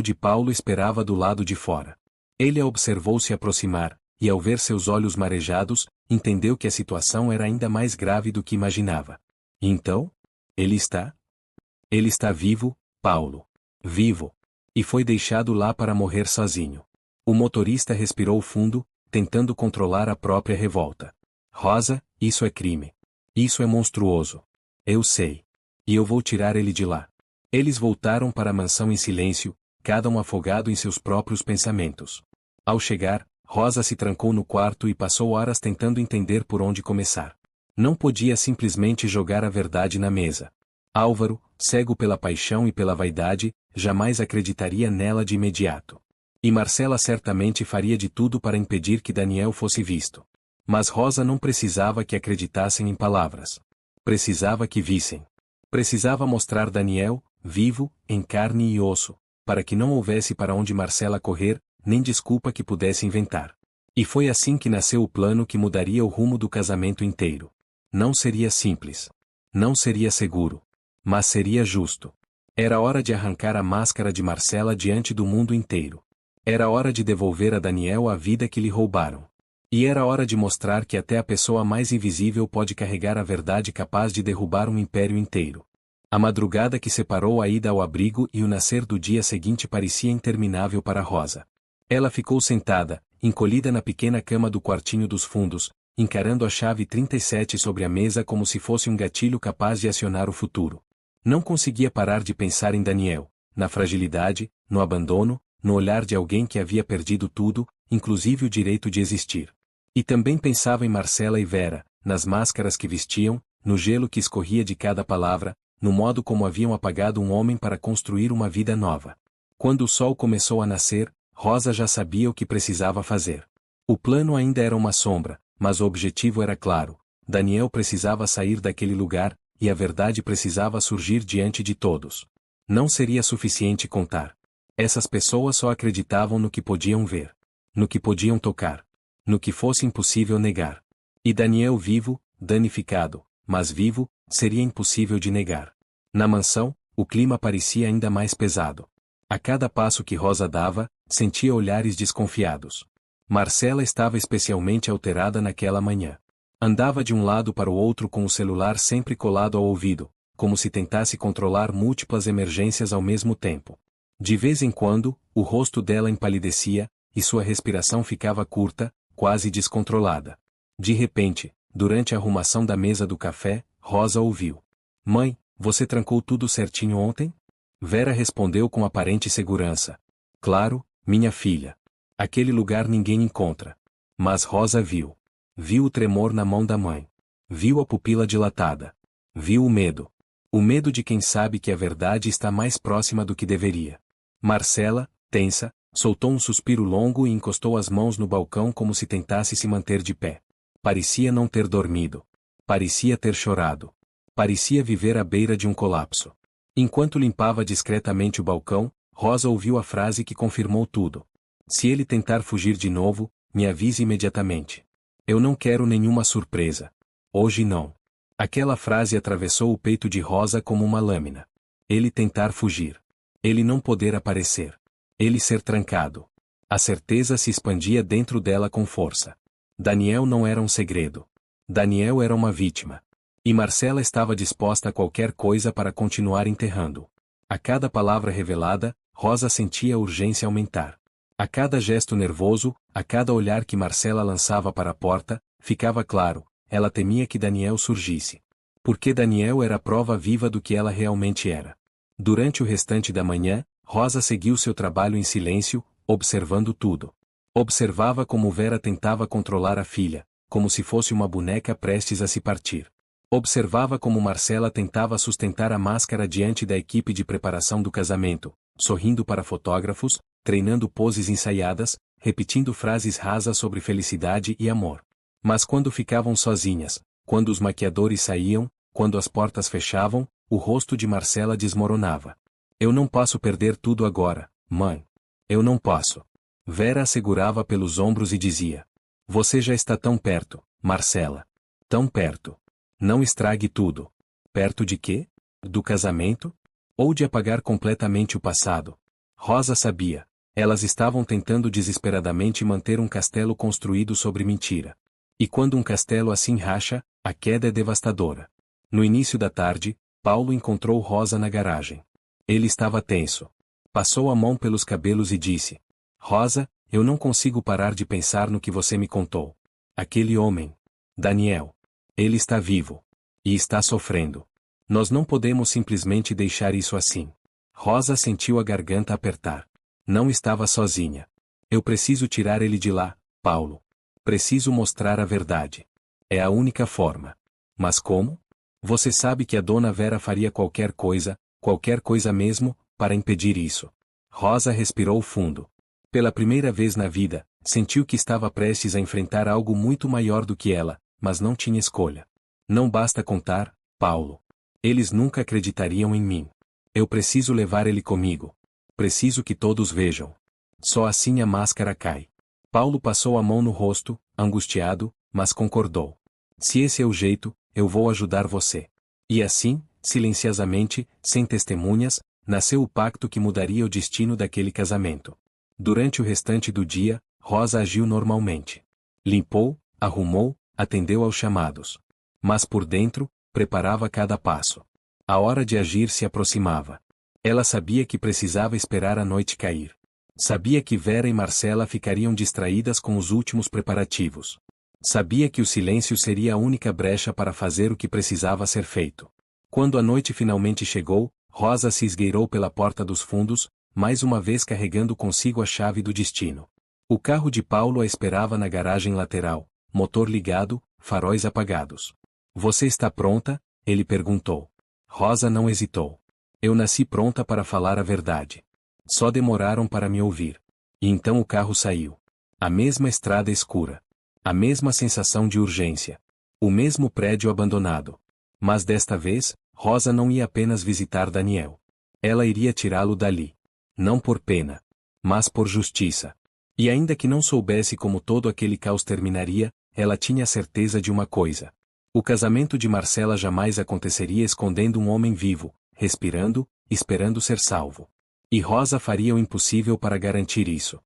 de Paulo esperava do lado de fora. Ele a observou se aproximar, e ao ver seus olhos marejados, entendeu que a situação era ainda mais grave do que imaginava. E então? Ele está vivo, Paulo. Vivo. E foi deixado lá para morrer sozinho. O motorista respirou fundo, tentando controlar a própria revolta. Rosa, isso é crime. Isso é monstruoso. Eu sei. E eu vou tirar ele de lá. Eles voltaram para a mansão em silêncio, cada um afogado em seus próprios pensamentos. Ao chegar, Rosa se trancou no quarto e passou horas tentando entender por onde começar. Não podia simplesmente jogar a verdade na mesa. Álvaro, cego pela paixão e pela vaidade, jamais acreditaria nela de imediato. E Marcela certamente faria de tudo para impedir que Daniel fosse visto. Mas Rosa não precisava que acreditassem em palavras. Precisava que vissem. Precisava mostrar Daniel, vivo, em carne e osso, para que não houvesse para onde Marcela correr, nem desculpa que pudesse inventar. E foi assim que nasceu o plano que mudaria o rumo do casamento inteiro. Não seria simples. Não seria seguro. Mas seria justo. Era hora de arrancar a máscara de Marcela diante do mundo inteiro. Era hora de devolver a Daniel a vida que lhe roubaram. E era hora de mostrar que até a pessoa mais invisível pode carregar a verdade capaz de derrubar um império inteiro. A madrugada que separou a ida ao abrigo e o nascer do dia seguinte parecia interminável para Rosa. Ela ficou sentada, encolhida na pequena cama do quartinho dos fundos, encarando a chave 37 sobre a mesa como se fosse um gatilho capaz de acionar o futuro. Não conseguia parar de pensar em Daniel, na fragilidade, no abandono, no olhar de alguém que havia perdido tudo, inclusive o direito de existir. E também pensava em Marcela e Vera, nas máscaras que vestiam, no gelo que escorria de cada palavra, no modo como haviam apagado um homem para construir uma vida nova. Quando o sol começou a nascer, Rosa já sabia o que precisava fazer. O plano ainda era uma sombra, mas o objetivo era claro. Daniel precisava sair daquele lugar, e a verdade precisava surgir diante de todos. Não seria suficiente contar. Essas pessoas só acreditavam no que podiam ver, no que podiam tocar, no que fosse impossível negar. E Daniel vivo, danificado, mas vivo, seria impossível de negar. Na mansão, o clima parecia ainda mais pesado. A cada passo que Rosa dava, sentia olhares desconfiados. Marcela estava especialmente alterada naquela manhã. Andava de um lado para o outro com o celular sempre colado ao ouvido, como se tentasse controlar múltiplas emergências ao mesmo tempo. De vez em quando, o rosto dela empalidecia, e sua respiração ficava curta, quase descontrolada. De repente, durante a arrumação da mesa do café, Rosa ouviu: "Mãe, você trancou tudo certinho ontem?" Vera respondeu com aparente segurança: "Claro, minha filha. Aquele lugar ninguém encontra." Mas Rosa viu. Viu o tremor na mão da mãe. Viu a pupila dilatada. Viu o medo. O medo de quem sabe que a verdade está mais próxima do que deveria. Marcela, tensa, soltou um suspiro longo e encostou as mãos no balcão como se tentasse se manter de pé. Parecia não ter dormido. Parecia ter chorado. Parecia viver à beira de um colapso. Enquanto limpava discretamente o balcão, Rosa ouviu a frase que confirmou tudo. "Se ele tentar fugir de novo, me avise imediatamente. Eu não quero nenhuma surpresa. Hoje não." Aquela frase atravessou o peito de Rosa como uma lâmina. Ele tentar fugir. Ele não poder aparecer. Ele ser trancado. A certeza se expandia dentro dela com força. Daniel não era um segredo. Daniel era uma vítima. E Marcela estava disposta a qualquer coisa para continuar enterrando. A cada palavra revelada, Rosa sentia a urgência aumentar. A cada gesto nervoso, a cada olhar que Marcela lançava para a porta, ficava claro, ela temia que Daniel surgisse. Porque Daniel era a prova viva do que ela realmente era. Durante o restante da manhã, Rosa seguiu seu trabalho em silêncio, observando tudo. Observava como Vera tentava controlar a filha, como se fosse uma boneca prestes a se partir. Observava como Marcela tentava sustentar a máscara diante da equipe de preparação do casamento, sorrindo para fotógrafos, treinando poses ensaiadas, repetindo frases rasas sobre felicidade e amor. Mas quando ficavam sozinhas, quando os maquiadores saíam, quando as portas fechavam, o rosto de Marcela desmoronava. "Eu não posso perder tudo agora, mãe. Eu não posso." Vera a segurava pelos ombros e dizia: "Você já está tão perto, Marcela. Tão perto. Não estrague tudo." Perto de quê? Do casamento? Ou de apagar completamente o passado? Rosa sabia. Elas estavam tentando desesperadamente manter um castelo construído sobre mentira. E quando um castelo assim racha, a queda é devastadora. No início da tarde, Paulo encontrou Rosa na garagem. Ele estava tenso. Passou a mão pelos cabelos e disse: "Rosa, eu não consigo parar de pensar no que você me contou. Aquele homem. Daniel. Ele está vivo. E está sofrendo. Nós não podemos simplesmente deixar isso assim." Rosa sentiu a garganta apertar. Não estava sozinha. "Eu preciso tirar ele de lá, Paulo. Preciso mostrar a verdade. É a única forma." "Mas como?" "Você sabe que a dona Vera faria qualquer coisa mesmo, para impedir isso." Rosa respirou fundo. Pela primeira vez na vida, sentiu que estava prestes a enfrentar algo muito maior do que ela, mas não tinha escolha. "Não basta contar, Paulo. Eles nunca acreditariam em mim. Eu preciso levar ele comigo. Preciso que todos vejam. Só assim a máscara cai." Paulo passou a mão no rosto, angustiado, mas concordou. "Se esse é o jeito, eu vou ajudar você." E assim, silenciosamente, sem testemunhas, nasceu o pacto que mudaria o destino daquele casamento. Durante o restante do dia, Rosa agiu normalmente. Limpou, arrumou, atendeu aos chamados. Mas por dentro, preparava cada passo. A hora de agir se aproximava. Ela sabia que precisava esperar a noite cair. Sabia que Vera e Marcela ficariam distraídas com os últimos preparativos. Sabia que o silêncio seria a única brecha para fazer o que precisava ser feito. Quando a noite finalmente chegou, Rosa se esgueirou pela porta dos fundos, mais uma vez carregando consigo a chave do destino. O carro de Paulo a esperava na garagem lateral, motor ligado, faróis apagados. "Você está pronta?" ele perguntou. Rosa não hesitou. "Eu nasci pronta para falar a verdade. Só demoraram para me ouvir." E então o carro saiu. A mesma estrada escura. A mesma sensação de urgência. O mesmo prédio abandonado. Mas desta vez, Rosa não ia apenas visitar Daniel. Ela iria tirá-lo dali. Não por pena, mas por justiça. E ainda que não soubesse como todo aquele caos terminaria, ela tinha certeza de uma coisa. O casamento de Marcela jamais aconteceria escondendo um homem vivo, respirando, esperando ser salvo. E Rosa faria o impossível para garantir isso.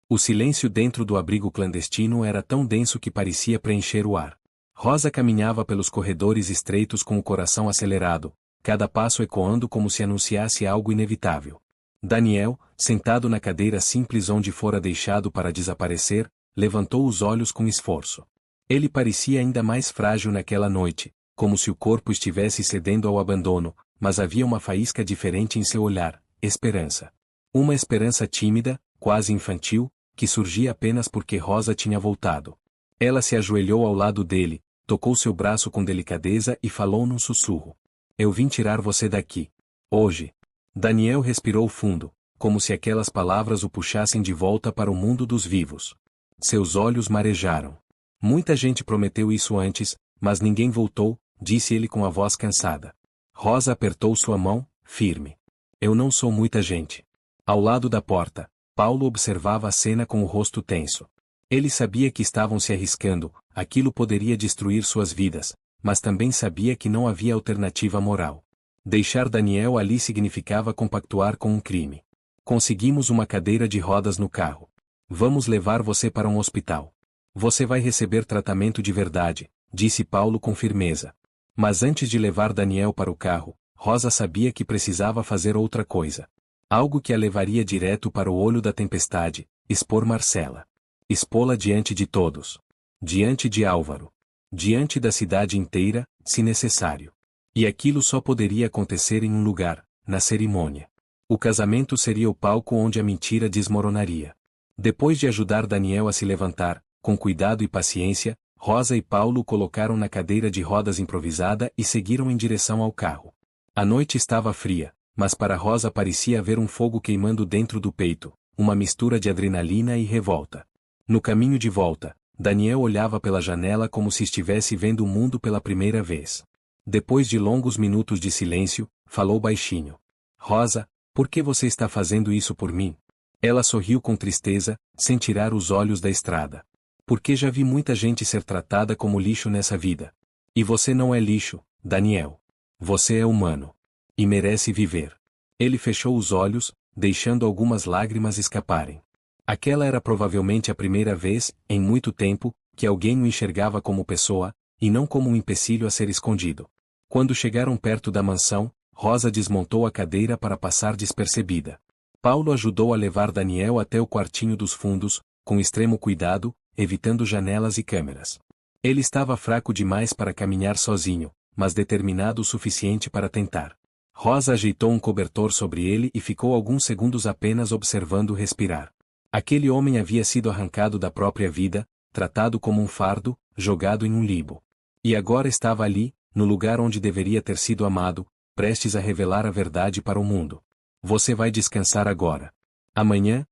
O silêncio dentro do abrigo clandestino era tão denso que parecia preencher o ar. Rosa caminhava pelos corredores estreitos com o coração acelerado, cada passo ecoando como se anunciasse algo inevitável. Daniel, sentado na cadeira simples onde fora deixado para desaparecer, levantou os olhos com esforço. Ele parecia ainda mais frágil naquela noite, como se o corpo estivesse cedendo ao abandono, mas havia uma faísca diferente em seu olhar, esperança. Uma esperança tímida, quase infantil, que surgia apenas porque Rosa tinha voltado. Ela se ajoelhou ao lado dele, tocou seu braço com delicadeza e falou num sussurro. "Eu vim tirar você daqui. Hoje." Daniel respirou fundo, como se aquelas palavras o puxassem de volta para o mundo dos vivos. Seus olhos marejaram. "Muita gente prometeu isso antes, mas ninguém voltou", disse ele com a voz cansada. Rosa apertou sua mão, firme. "Eu não sou muita gente." Ao lado da porta, Paulo observava a cena com o rosto tenso. Ele sabia que estavam se arriscando, aquilo poderia destruir suas vidas, mas também sabia que não havia alternativa moral. Deixar Daniel ali significava compactuar com um crime. "Conseguimos uma cadeira de rodas no carro. Vamos levar você para um hospital. Você vai receber tratamento de verdade", disse Paulo com firmeza. Mas antes de levar Daniel para o carro, Rosa sabia que precisava fazer outra coisa. Algo que a levaria direto para o olho da tempestade: expor Marcela. Expô-la diante de todos. Diante de Álvaro. Diante da cidade inteira, se necessário. E aquilo só poderia acontecer em um lugar, na cerimônia. O casamento seria o palco onde a mentira desmoronaria. Depois de ajudar Daniel a se levantar, com cuidado e paciência, Rosa e Paulo o colocaram na cadeira de rodas improvisada e seguiram em direção ao carro. A noite estava fria, mas para Rosa parecia haver um fogo queimando dentro do peito, uma mistura de adrenalina e revolta. No caminho de volta, Daniel olhava pela janela como se estivesse vendo o mundo pela primeira vez. Depois de longos minutos de silêncio, falou baixinho. "Rosa, por que você está fazendo isso por mim?" Ela sorriu com tristeza, sem tirar os olhos da estrada. "Porque já vi muita gente ser tratada como lixo nessa vida. E você não é lixo, Daniel. Você é humano. E merece viver." Ele fechou os olhos, deixando algumas lágrimas escaparem. Aquela era provavelmente a primeira vez, em muito tempo, que alguém o enxergava como pessoa, e não como um empecilho a ser escondido. Quando chegaram perto da mansão, Rosa desmontou a cadeira para passar despercebida. Paulo ajudou a levar Daniel até o quartinho dos fundos, com extremo cuidado, evitando janelas e câmeras. Ele estava fraco demais para caminhar sozinho, mas determinado o suficiente para tentar. Rosa ajeitou um cobertor sobre ele e ficou alguns segundos apenas observando respirar. Aquele homem havia sido arrancado da própria vida, tratado como um fardo, jogado em um limbo. E agora estava ali, no lugar onde deveria ter sido amado, prestes a revelar a verdade para o mundo. "Você vai descansar agora. Amanhã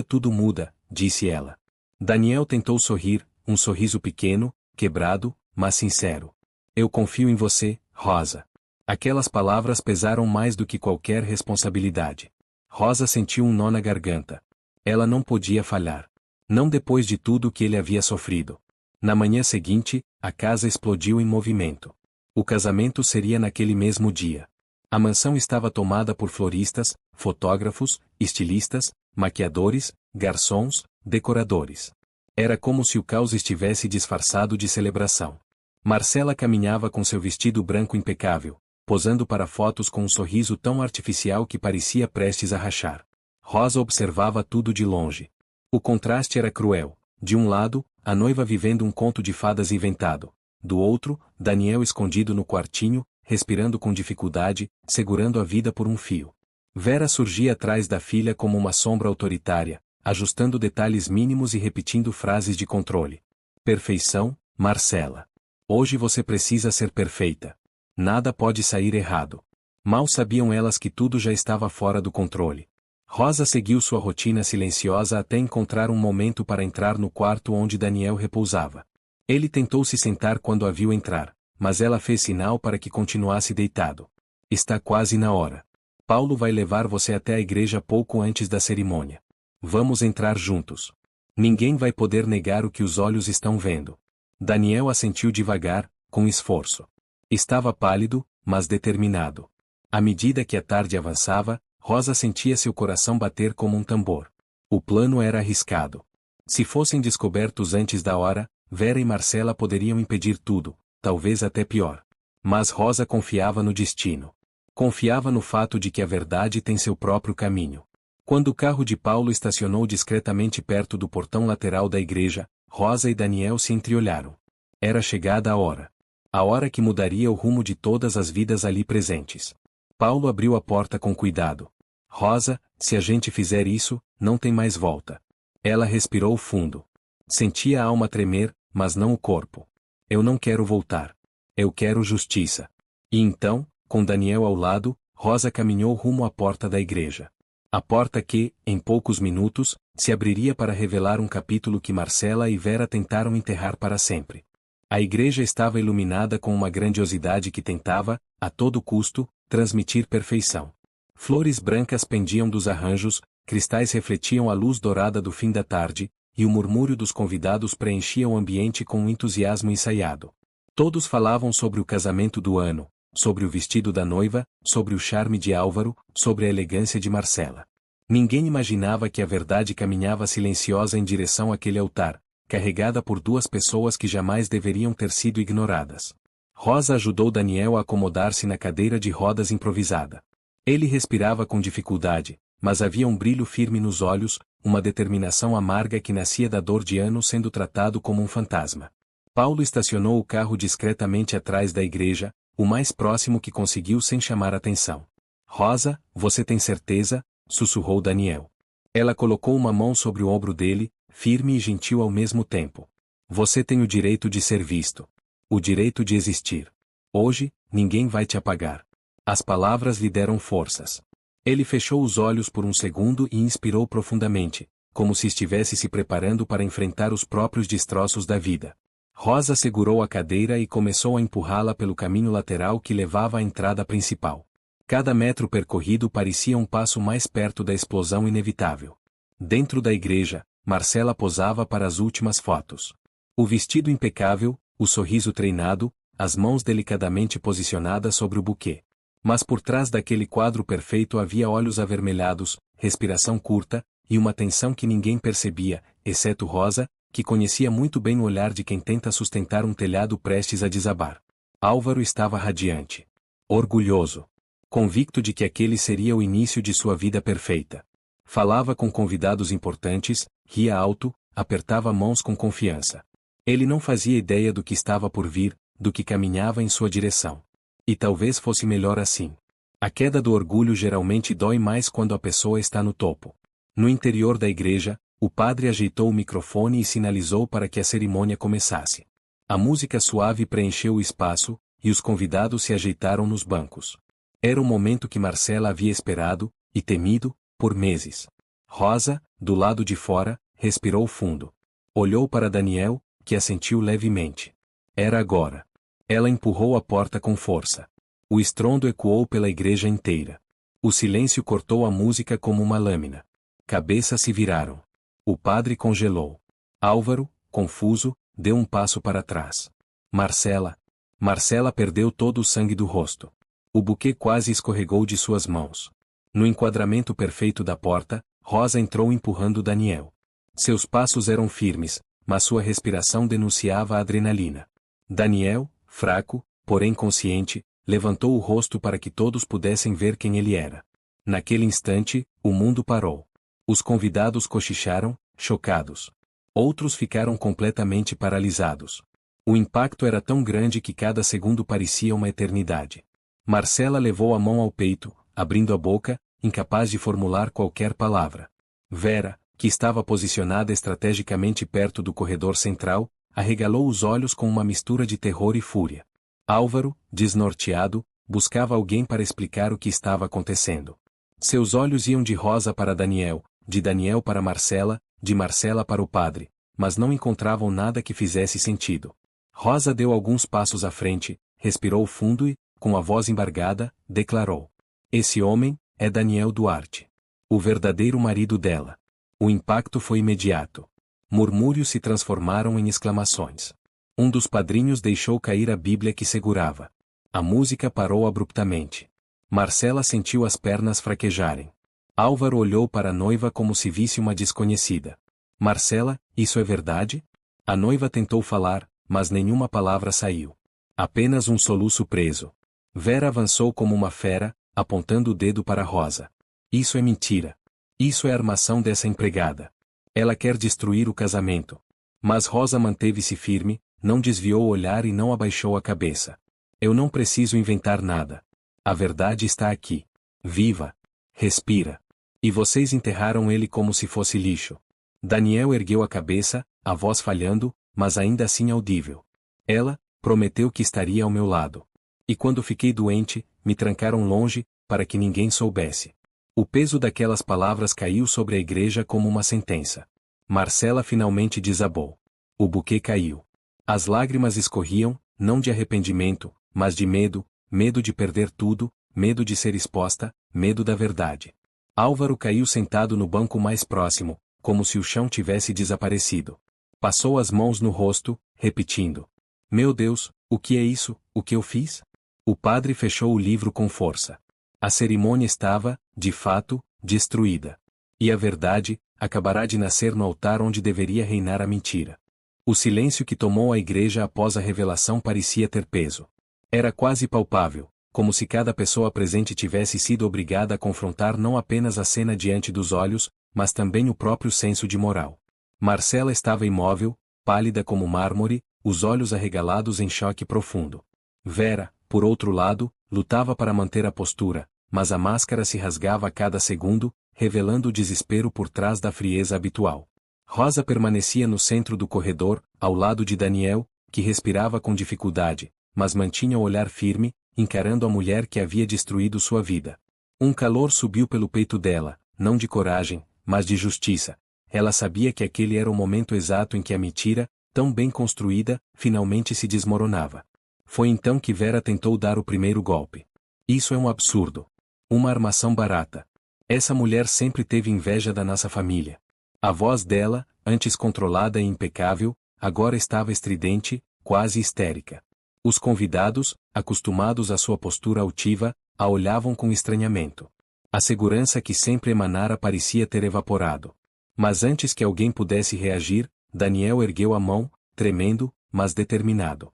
tudo muda", disse ela. Daniel tentou sorrir, um sorriso pequeno, quebrado, mas sincero. "Eu confio em você, Rosa." Aquelas palavras pesaram mais do que qualquer responsabilidade. Rosa sentiu um nó na garganta. Ela não podia falhar. Não depois de tudo que ele havia sofrido. Na manhã seguinte, a casa explodiu em movimento. O casamento seria naquele mesmo dia. A mansão estava tomada por floristas, fotógrafos, estilistas, maquiadores, garçons, decoradores. Era como se o caos estivesse disfarçado de celebração. Marcela caminhava com seu vestido branco impecável, posando para fotos com um sorriso tão artificial que parecia prestes a rachar. Rosa observava tudo de longe. O contraste era cruel. De um lado, a noiva vivendo um conto de fadas inventado. Do outro, Daniel escondido no quartinho, respirando com dificuldade, segurando a vida por um fio. Vera surgia atrás da filha como uma sombra autoritária, ajustando detalhes mínimos e repetindo frases de controle. Perfeição, Marcela. Hoje você precisa ser perfeita. Nada pode sair errado. Mal sabiam elas que tudo já estava fora do controle. Rosa seguiu sua rotina silenciosa até encontrar um momento para entrar no quarto onde Daniel repousava. Ele tentou se sentar quando a viu entrar, mas ela fez sinal para que continuasse deitado. Está quase na hora. Paulo vai levar você até a igreja pouco antes da cerimônia. Vamos entrar juntos. Ninguém vai poder negar o que os olhos estão vendo. Daniel assentiu devagar, com esforço. Estava pálido, mas determinado. À medida que a tarde avançava, Rosa sentia seu coração bater como um tambor. O plano era arriscado. Se fossem descobertos antes da hora, Vera e Marcela poderiam impedir tudo, talvez até pior. Mas Rosa confiava no destino. Confiava no fato de que a verdade tem seu próprio caminho. Quando o carro de Paulo estacionou discretamente perto do portão lateral da igreja, Rosa e Daniel se entreolharam. Era chegada a hora. A hora que mudaria o rumo de todas as vidas ali presentes. Paulo abriu a porta com cuidado. Rosa, se a gente fizer isso, não tem mais volta. Ela respirou fundo. Sentia a alma tremer, mas não o corpo. Eu não quero voltar. Eu quero justiça. E então, com Daniel ao lado, Rosa caminhou rumo à porta da igreja. A porta que, em poucos minutos, se abriria para revelar um capítulo que Marcela e Vera tentaram enterrar para sempre. A igreja estava iluminada com uma grandiosidade que tentava, a todo custo, transmitir perfeição. Flores brancas pendiam dos arranjos, cristais refletiam a luz dourada do fim da tarde, e o murmúrio dos convidados preenchia o ambiente com um entusiasmo ensaiado. Todos falavam sobre o casamento do ano, sobre o vestido da noiva, sobre o charme de Álvaro, sobre a elegância de Marcela. Ninguém imaginava que a verdade caminhava silenciosa em direção àquele altar, carregada por duas pessoas que jamais deveriam ter sido ignoradas. Rosa ajudou Daniel a acomodar-se na cadeira de rodas improvisada. Ele respirava com dificuldade, mas havia um brilho firme nos olhos, uma determinação amarga que nascia da dor de anos sendo tratado como um fantasma. Paulo estacionou o carro discretamente atrás da igreja, o mais próximo que conseguiu sem chamar atenção. Rosa, você tem certeza? Sussurrou Daniel. Ela colocou uma mão sobre o ombro dele, firme e gentil ao mesmo tempo. Você tem o direito de ser visto. O direito de existir. Hoje, ninguém vai te apagar. As palavras lhe deram forças. Ele fechou os olhos por um segundo e inspirou profundamente, como se estivesse se preparando para enfrentar os próprios destroços da vida. Rosa segurou a cadeira e começou a empurrá-la pelo caminho lateral que levava à entrada principal. Cada metro percorrido parecia um passo mais perto da explosão inevitável. Dentro da igreja, Marcela posava para as últimas fotos. O vestido impecável, o sorriso treinado, as mãos delicadamente posicionadas sobre o buquê. Mas por trás daquele quadro perfeito havia olhos avermelhados, respiração curta, e uma tensão que ninguém percebia, exceto Rosa, que conhecia muito bem o olhar de quem tenta sustentar um telhado prestes a desabar. Álvaro estava radiante. Orgulhoso. Convicto de que aquele seria o início de sua vida perfeita. Falava com convidados importantes, ria alto, apertava mãos com confiança. Ele não fazia ideia do que estava por vir, do que caminhava em sua direção. E talvez fosse melhor assim. A queda do orgulho geralmente dói mais quando a pessoa está no topo. No interior da igreja, o padre ajeitou o microfone e sinalizou para que a cerimônia começasse. A música suave preencheu o espaço, e os convidados se ajeitaram nos bancos. Era o momento que Marcela havia esperado, e temido, por meses. Rosa, do lado de fora, respirou fundo. Olhou para Daniel, que assentiu levemente. Era agora. Ela empurrou a porta com força. O estrondo ecoou pela igreja inteira. O silêncio cortou a música como uma lâmina. Cabeças se viraram. O padre congelou. Álvaro, confuso, deu um passo para trás. Marcela. Marcela perdeu todo o sangue do rosto. O buquê quase escorregou de suas mãos. No enquadramento perfeito da porta, Rosa entrou empurrando Daniel. Seus passos eram firmes, mas sua respiração denunciava a adrenalina. Daniel, fraco, porém consciente, levantou o rosto para que todos pudessem ver quem ele era. Naquele instante, o mundo parou. Os convidados cochicharam, chocados. Outros ficaram completamente paralisados. O impacto era tão grande que cada segundo parecia uma eternidade. Marcela levou a mão ao peito, abrindo a boca, incapaz de formular qualquer palavra. Vera, que estava posicionada estrategicamente perto do corredor central, arregalou os olhos com uma mistura de terror e fúria. Álvaro, desnorteado, buscava alguém para explicar o que estava acontecendo. Seus olhos iam de Rosa para Daniel, de Daniel para Marcela, de Marcela para o padre, mas não encontravam nada que fizesse sentido. Rosa deu alguns passos à frente, respirou fundo e, com a voz embargada, declarou: "Esse homem é Daniel Duarte. O verdadeiro marido dela." O impacto foi imediato. Murmúrios se transformaram em exclamações. Um dos padrinhos deixou cair a Bíblia que segurava. A música parou abruptamente. Marcela sentiu as pernas fraquejarem. Álvaro olhou para a noiva como se visse uma desconhecida. "Marcela, isso é verdade?" A noiva tentou falar, mas nenhuma palavra saiu. Apenas um soluço preso. Vera avançou como uma fera, apontando o dedo para Rosa. "Isso é mentira. Isso é armação dessa empregada. Ela quer destruir o casamento." Mas Rosa manteve-se firme, não desviou o olhar e não abaixou a cabeça. "Eu não preciso inventar nada. A verdade está aqui. Viva. Respira. E vocês enterraram ele como se fosse lixo." Daniel ergueu a cabeça, a voz falhando, mas ainda assim audível. "Ela prometeu que estaria ao meu lado. E quando fiquei doente, me trancaram longe, para que ninguém soubesse." O peso daquelas palavras caiu sobre a igreja como uma sentença. Marcela finalmente desabou. O buquê caiu. As lágrimas escorriam, não de arrependimento, mas de medo, medo de perder tudo, medo de ser exposta, medo da verdade. Álvaro caiu sentado no banco mais próximo, como se o chão tivesse desaparecido. Passou as mãos no rosto, repetindo: "Meu Deus, o que é isso, o que eu fiz?" O padre fechou o livro com força. A cerimônia estava, de fato, destruída. E a verdade acabará de nascer no altar onde deveria reinar a mentira. O silêncio que tomou a igreja após a revelação parecia ter peso. Era quase palpável, como se cada pessoa presente tivesse sido obrigada a confrontar não apenas a cena diante dos olhos, mas também o próprio senso de moral. Marcela estava imóvel, pálida como mármore, os olhos arregalados em choque profundo. Vera, por outro lado, lutava para manter a postura, mas a máscara se rasgava a cada segundo, revelando o desespero por trás da frieza habitual. Rosa permanecia no centro do corredor, ao lado de Daniel, que respirava com dificuldade, mas mantinha o olhar firme, encarando a mulher que havia destruído sua vida. Um calor subiu pelo peito dela, não de coragem, mas de justiça. Ela sabia que aquele era o momento exato em que a mentira, tão bem construída, finalmente se desmoronava. Foi então que Vera tentou dar o primeiro golpe. "Isso é um absurdo. Uma armação barata. Essa mulher sempre teve inveja da nossa família." A voz dela, antes controlada e impecável, agora estava estridente, quase histérica. Os convidados, acostumados à sua postura altiva, a olhavam com estranhamento. A segurança que sempre emanara parecia ter evaporado. Mas antes que alguém pudesse reagir, Daniel ergueu a mão, tremendo, mas determinado.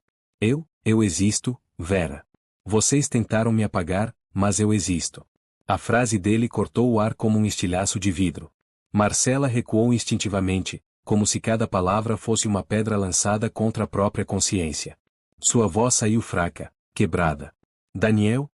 Eu existo, Vera. Vocês tentaram me apagar, mas eu existo." A frase dele cortou o ar como um estilhaço de vidro. Marcela recuou instintivamente, como se cada palavra fosse uma pedra lançada contra a própria consciência. Sua voz saiu fraca, quebrada. "Daniel,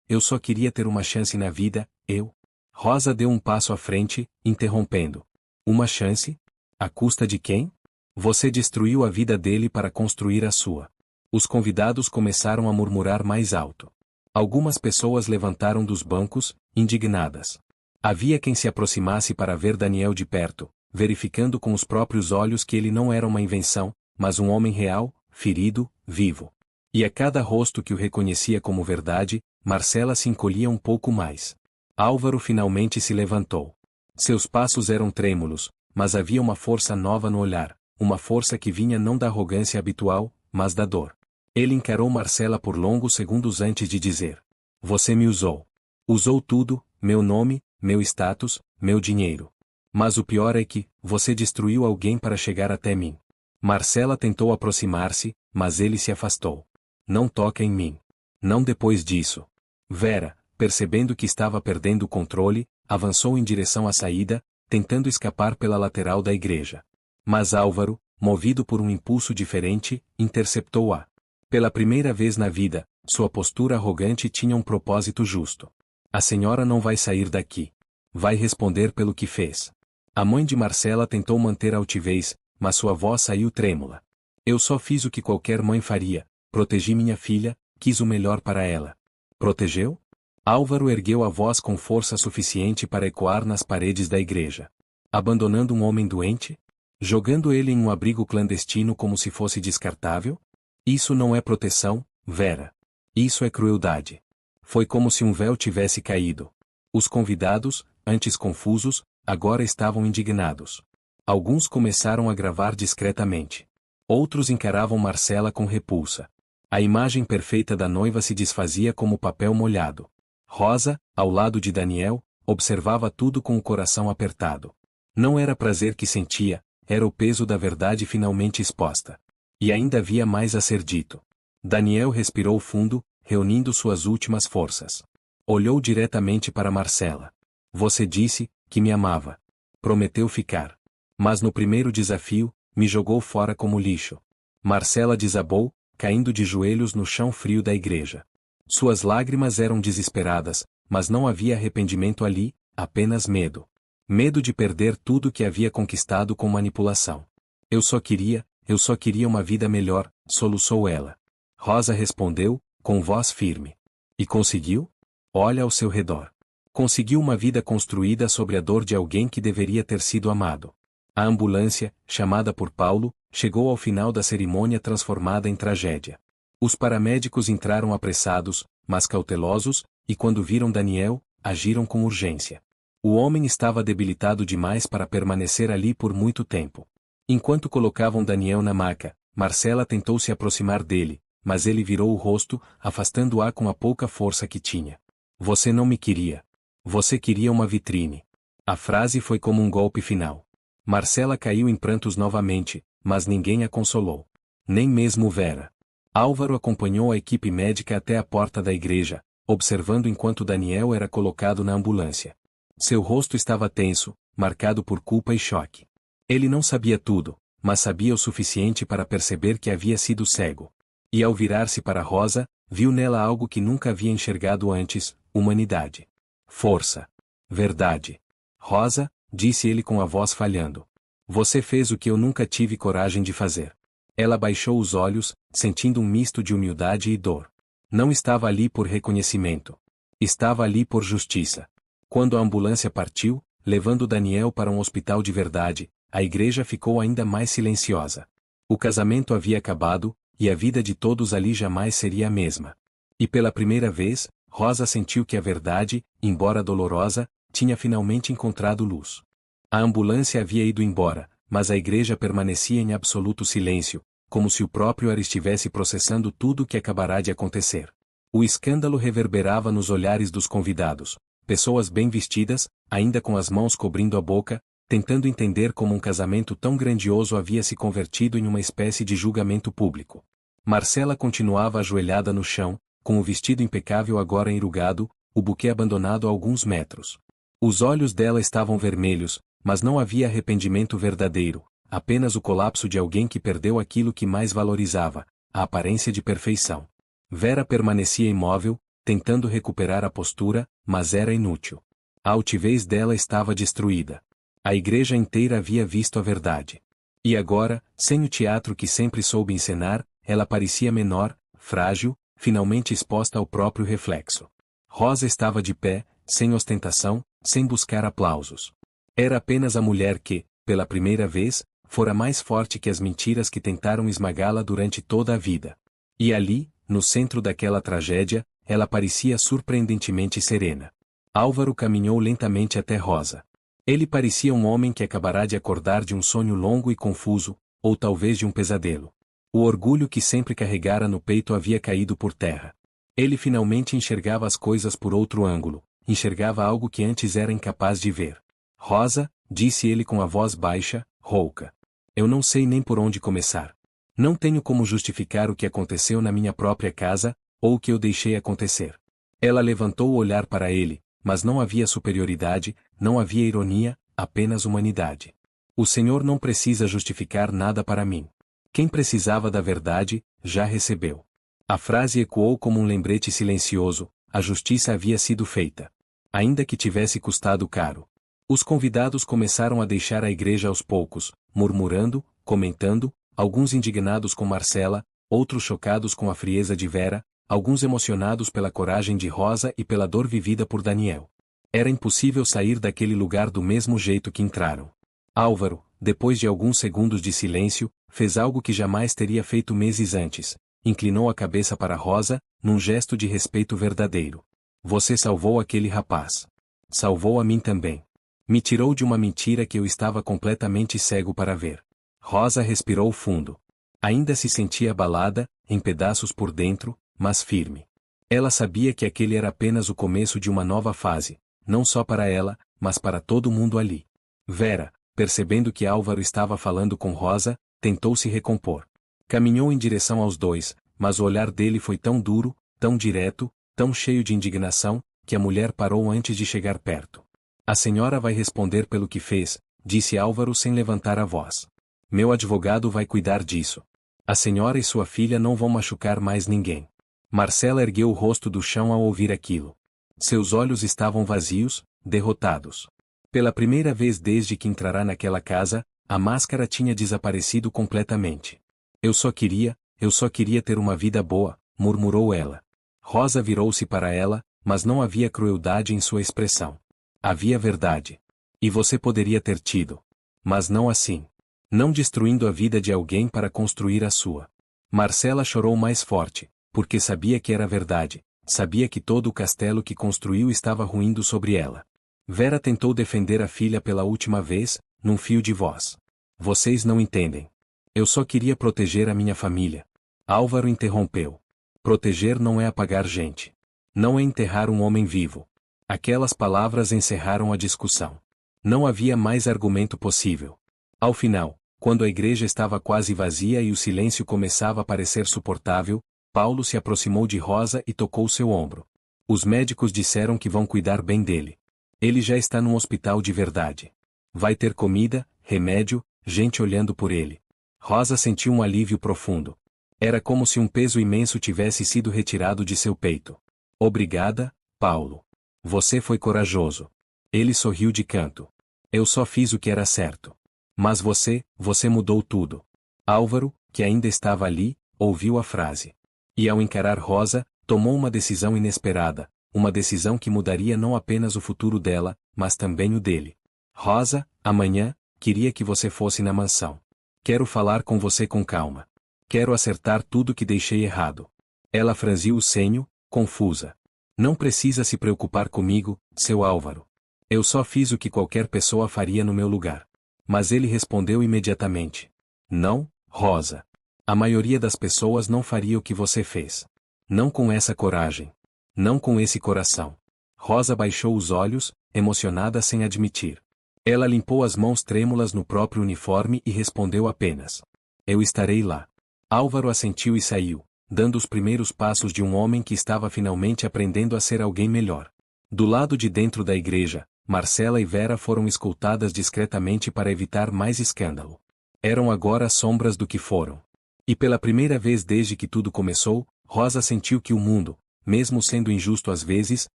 eu só queria ter uma chance na vida, eu." Rosa deu um passo à frente, interrompendo. "Uma chance? À custa de quem? Você destruiu a vida dele para construir a sua." Os convidados começaram a murmurar mais alto. Algumas pessoas levantaram dos bancos, indignadas. Havia quem se aproximasse para ver Daniel de perto, verificando com os próprios olhos que ele não era uma invenção, mas um homem real, ferido, vivo. E a cada rosto que o reconhecia como verdade, Marcela se encolhia um pouco mais. Álvaro finalmente se levantou. Seus passos eram trêmulos, mas havia uma força nova no olhar, uma força que vinha não da arrogância habitual, mas da dor. Ele encarou Marcela por longos segundos antes de dizer: Você me usou. Usou tudo, meu nome, meu status, meu dinheiro. Mas o pior é que, você destruiu alguém para chegar até mim. Marcela tentou aproximar-se, mas ele se afastou. Não toca em mim. Não depois disso. Vera, percebendo que estava perdendo o controle, avançou em direção à saída, tentando escapar pela lateral da igreja. Mas Álvaro, movido por um impulso diferente, interceptou-a. Pela primeira vez na vida, sua postura arrogante tinha um propósito justo. A senhora não vai sair daqui. Vai responder pelo que fez. A mãe de Marcela tentou manter a altivez, mas sua voz saiu trêmula. Eu só fiz o que qualquer mãe faria, protegi minha filha, quis o melhor para ela. Protegeu? Álvaro ergueu a voz com força suficiente para ecoar nas paredes da igreja. Abandonando um homem doente? Jogando ele em um abrigo clandestino como se fosse descartável? Isso não é proteção, Vera. Isso é crueldade. Foi como se um véu tivesse caído. Os convidados, antes confusos, agora estavam indignados. Alguns começaram a gravar discretamente. Outros encaravam Marcela com repulsa. A imagem perfeita da noiva se desfazia como papel molhado. Rosa, ao lado de Daniel, observava tudo com o coração apertado. Não era prazer que sentia, era o peso da verdade finalmente exposta. E ainda havia mais a ser dito. Daniel respirou fundo, reunindo suas últimas forças. Olhou diretamente para Marcela. Você disse que me amava. Prometeu ficar. Mas no primeiro desafio, me jogou fora como lixo. Marcela desabou, caindo de joelhos no chão frio da igreja. Suas lágrimas eram desesperadas, mas não havia arrependimento ali, apenas medo. Medo de perder tudo que havia conquistado com manipulação. Eu só queria uma vida melhor, soluçou ela. Rosa respondeu, com voz firme. E conseguiu? Olha ao seu redor. Conseguiu uma vida construída sobre a dor de alguém que deveria ter sido amado. A ambulância, chamada por Paulo, chegou ao final da cerimônia transformada em tragédia. Os paramédicos entraram apressados, mas cautelosos, e quando viram Daniel, agiram com urgência. O homem estava debilitado demais para permanecer ali por muito tempo. Enquanto colocavam Daniel na maca, Marcela tentou se aproximar dele, mas ele virou o rosto, afastando-a com a pouca força que tinha. Você não me queria. Você queria uma vitrine. A frase foi como um golpe final. Marcela caiu em prantos novamente, mas ninguém a consolou. Nem mesmo Vera. Álvaro acompanhou a equipe médica até a porta da igreja, observando enquanto Daniel era colocado na ambulância. Seu rosto estava tenso, marcado por culpa e choque. Ele não sabia tudo, mas sabia o suficiente para perceber que havia sido cego. E ao virar-se para Rosa, viu nela algo que nunca havia enxergado antes: humanidade. Força. Verdade. Rosa, disse ele com a voz falhando. Você fez o que eu nunca tive coragem de fazer. Ela baixou os olhos, sentindo um misto de humildade e dor. Não estava ali por reconhecimento. Estava ali por justiça. Quando a ambulância partiu, levando Daniel para um hospital de verdade, a igreja ficou ainda mais silenciosa. O casamento havia acabado, e a vida de todos ali jamais seria a mesma. E pela primeira vez, Rosa sentiu que a verdade, embora dolorosa, tinha finalmente encontrado luz. A ambulância havia ido embora, mas a igreja permanecia em absoluto silêncio, como se o próprio ar estivesse processando tudo o que acabará de acontecer. O escândalo reverberava nos olhares dos convidados, pessoas bem vestidas, ainda com as mãos cobrindo a boca, tentando entender como um casamento tão grandioso havia se convertido em uma espécie de julgamento público. Marcela continuava ajoelhada no chão, com o vestido impecável agora enrugado, o buquê abandonado a alguns metros. Os olhos dela estavam vermelhos, mas não havia arrependimento verdadeiro, apenas o colapso de alguém que perdeu aquilo que mais valorizava, a aparência de perfeição. Vera permanecia imóvel, tentando recuperar a postura, mas era inútil. A altivez dela estava destruída. A igreja inteira havia visto a verdade. E agora, sem o teatro que sempre soube encenar, ela parecia menor, frágil, finalmente exposta ao próprio reflexo. Rosa estava de pé, sem ostentação, sem buscar aplausos. Era apenas a mulher que, pela primeira vez, fora mais forte que as mentiras que tentaram esmagá-la durante toda a vida. E ali, no centro daquela tragédia, ela parecia surpreendentemente serena. Álvaro caminhou lentamente até Rosa. Ele parecia um homem que acabará de acordar de um sonho longo e confuso, ou talvez de um pesadelo. O orgulho que sempre carregara no peito havia caído por terra. Ele finalmente enxergava as coisas por outro ângulo, enxergava algo que antes era incapaz de ver. Rosa, disse ele com a voz baixa, rouca. Eu não sei nem por onde começar. Não tenho como justificar o que aconteceu na minha própria casa, ou o que eu deixei acontecer. Ela levantou o olhar para ele, mas não havia superioridade, não havia ironia, apenas humanidade. O Senhor não precisa justificar nada para mim. Quem precisava da verdade, já recebeu. A frase ecoou como um lembrete silencioso, a justiça havia sido feita. Ainda que tivesse custado caro. Os convidados começaram a deixar a igreja aos poucos, murmurando, comentando, alguns indignados com Marcela, outros chocados com a frieza de Vera, alguns emocionados pela coragem de Rosa e pela dor vivida por Daniel. Era impossível sair daquele lugar do mesmo jeito que entraram. Álvaro, depois de alguns segundos de silêncio, fez algo que jamais teria feito meses antes. Inclinou a cabeça para Rosa, num gesto de respeito verdadeiro. Você salvou aquele rapaz. Salvou a mim também. Me tirou de uma mentira que eu estava completamente cego para ver. Rosa respirou fundo. Ainda se sentia abalada, em pedaços por dentro, mas firme. Ela sabia que aquele era apenas o começo de uma nova fase, não só para ela, mas para todo mundo ali. Vera, percebendo que Álvaro estava falando com Rosa, tentou se recompor. Caminhou em direção aos dois, mas o olhar dele foi tão duro, tão direto, tão cheio de indignação, que a mulher parou antes de chegar perto. A senhora vai responder pelo que fez, disse Álvaro sem levantar a voz. Meu advogado vai cuidar disso. A senhora e sua filha não vão machucar mais ninguém. Marcela ergueu o rosto do chão ao ouvir aquilo. Seus olhos estavam vazios, derrotados. Pela primeira vez desde que entrará naquela casa, a máscara tinha desaparecido completamente. Eu só queria ter uma vida boa, murmurou ela. Rosa virou-se para ela, mas não havia crueldade em sua expressão. Havia verdade. E você poderia ter tido. Mas não assim. Não destruindo a vida de alguém para construir a sua. Marcela chorou mais forte, porque sabia que era verdade, sabia que todo o castelo que construiu estava ruindo sobre ela. Vera tentou defender a filha pela última vez, num fio de voz. Vocês não entendem. Eu só queria proteger a minha família. Álvaro interrompeu. Proteger não é apagar gente. Não é enterrar um homem vivo. Aquelas palavras encerraram a discussão. Não havia mais argumento possível. Ao final, quando a igreja estava quase vazia e o silêncio começava a parecer suportável, Paulo se aproximou de Rosa e tocou seu ombro. Os médicos disseram que vão cuidar bem dele. Ele já está num hospital de verdade. Vai ter comida, remédio, gente olhando por ele. Rosa sentiu um alívio profundo. Era como se um peso imenso tivesse sido retirado de seu peito. Obrigada, Paulo. Você foi corajoso. Ele sorriu de canto. Eu só fiz o que era certo. Mas você mudou tudo. Álvaro, que ainda estava ali, ouviu a frase. E ao encarar Rosa, tomou uma decisão inesperada, uma decisão que mudaria não apenas o futuro dela, mas também o dele. Rosa, amanhã, queria que você fosse na mansão. Quero falar com você com calma. Quero acertar tudo que deixei errado. Ela franziu o senho, confusa. Não precisa se preocupar comigo, seu Álvaro. Eu só fiz o que qualquer pessoa faria no meu lugar. Mas ele respondeu imediatamente. Não, Rosa. A maioria das pessoas não faria o que você fez. Não com essa coragem. Não com esse coração. Rosa baixou os olhos, emocionada sem admitir. Ela limpou as mãos trêmulas no próprio uniforme e respondeu apenas. Eu estarei lá. Álvaro assentiu e saiu, dando os primeiros passos de um homem que estava finalmente aprendendo a ser alguém melhor. Do lado de dentro da igreja, Marcela e Vera foram escoltadas discretamente para evitar mais escândalo. Eram agora sombras do que foram. E pela primeira vez desde que tudo começou, Rosa sentiu que o mundo, mesmo sendo injusto às vezes,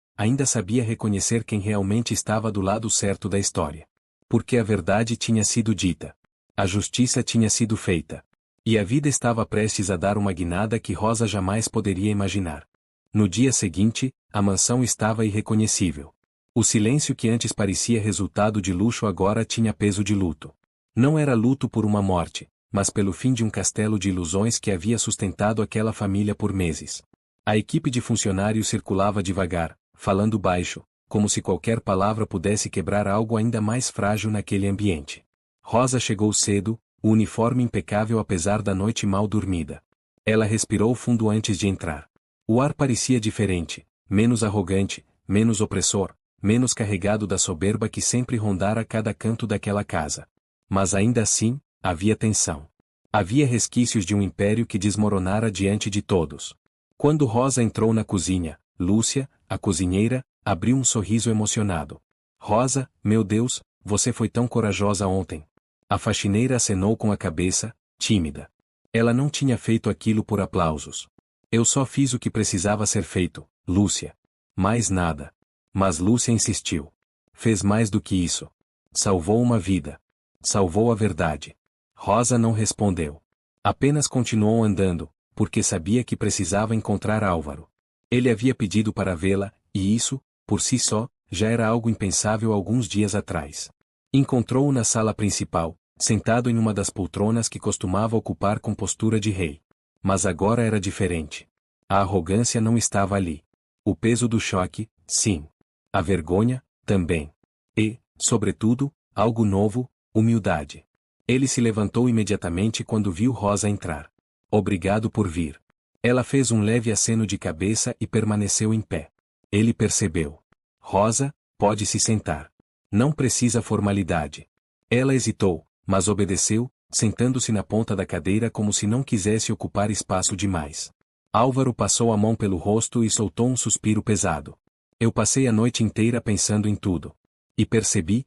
ainda sabia reconhecer quem realmente estava do lado certo da história. Porque a verdade tinha sido dita. A justiça tinha sido feita. E a vida estava prestes a dar uma guinada que Rosa jamais poderia imaginar. No dia seguinte, a mansão estava irreconhecível. O silêncio que antes parecia resultado de luxo agora tinha peso de luto. Não era luto por uma morte, mas pelo fim de um castelo de ilusões que havia sustentado aquela família por meses. A equipe de funcionários circulava devagar, falando baixo, como se qualquer palavra pudesse quebrar algo ainda mais frágil naquele ambiente. Rosa chegou cedo, o uniforme impecável apesar da noite mal dormida. Ela respirou fundo antes de entrar. O ar parecia diferente, menos arrogante, menos opressor, menos carregado da soberba que sempre rondara cada canto daquela casa. Mas ainda assim, havia tensão. Havia resquícios de um império que desmoronara diante de todos. Quando Rosa entrou na cozinha, Lúcia, a cozinheira, abriu um sorriso emocionado. Rosa, meu Deus, você foi tão corajosa ontem. A faxineira acenou com a cabeça, tímida. Ela não tinha feito aquilo por aplausos. Eu só fiz o que precisava ser feito, Lúcia. Mais nada. Mas Lúcia insistiu. Fez mais do que isso. Salvou uma vida. Salvou a verdade. Rosa não respondeu. Apenas continuou andando, porque sabia que precisava encontrar Álvaro. Ele havia pedido para vê-la, e isso, por si só, já era algo impensável alguns dias atrás. Encontrou-o na sala principal, sentado em uma das poltronas que costumava ocupar com postura de rei. Mas agora era diferente. A arrogância não estava ali. O peso do choque, sim. A vergonha, também. E, sobretudo, algo novo, humildade. Ele se levantou imediatamente quando viu Rosa entrar. Obrigado por vir. Ela fez um leve aceno de cabeça e permaneceu em pé. Ele percebeu. Rosa, pode se sentar. Não precisa formalidade. Ela hesitou, mas obedeceu, sentando-se na ponta da cadeira como se não quisesse ocupar espaço demais. Álvaro passou a mão pelo rosto e soltou um suspiro pesado. Eu passei a noite inteira pensando em tudo. E percebi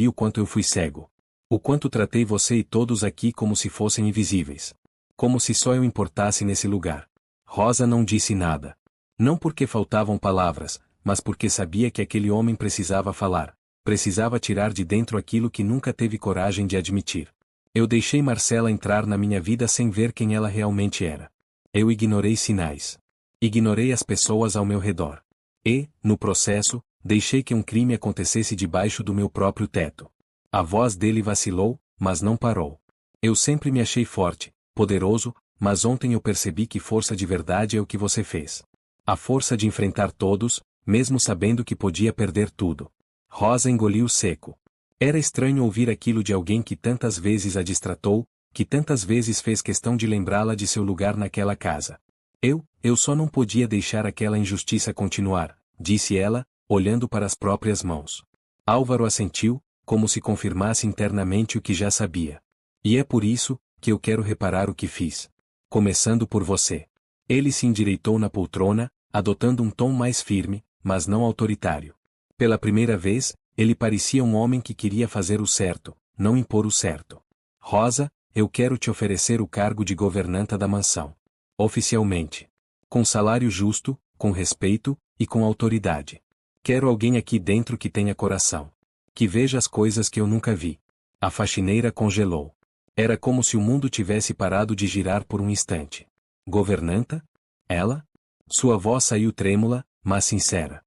o quanto eu fui cego. O quanto tratei você e todos aqui como se fossem invisíveis. Como se só eu importasse nesse lugar. Rosa não disse nada. Não porque faltavam palavras, mas porque sabia que aquele homem precisava falar. Precisava tirar de dentro aquilo que nunca teve coragem de admitir. Eu deixei Marcela entrar na minha vida sem ver quem ela realmente era. Eu ignorei sinais. Ignorei as pessoas ao meu redor. E, no processo, deixei que um crime acontecesse debaixo do meu próprio teto. A voz dele vacilou, mas não parou. Eu sempre me achei forte, poderoso, mas ontem eu percebi que força de verdade é o que você fez. A força de enfrentar todos, mesmo sabendo que podia perder tudo. Rosa engoliu seco. Era estranho ouvir aquilo de alguém que tantas vezes a distratou, que tantas vezes fez questão de lembrá-la de seu lugar naquela casa. Eu só não podia deixar aquela injustiça continuar, disse ela, olhando para as próprias mãos. Álvaro assentiu, como se confirmasse internamente o que já sabia. E é por isso que eu quero reparar o que fiz. Começando por você. Ele se endireitou na poltrona, adotando um tom mais firme, mas não autoritário. Pela primeira vez, ele parecia um homem que queria fazer o certo, não impor o certo. Rosa, eu quero te oferecer o cargo de governanta da mansão. Oficialmente. Com salário justo, com respeito, e com autoridade. Quero alguém aqui dentro que tenha coração. Que veja as coisas que eu nunca vi. A faxineira congelou. Era como se o mundo tivesse parado de girar por um instante. Governanta? Ela? Sua voz saiu trêmula, mas sincera.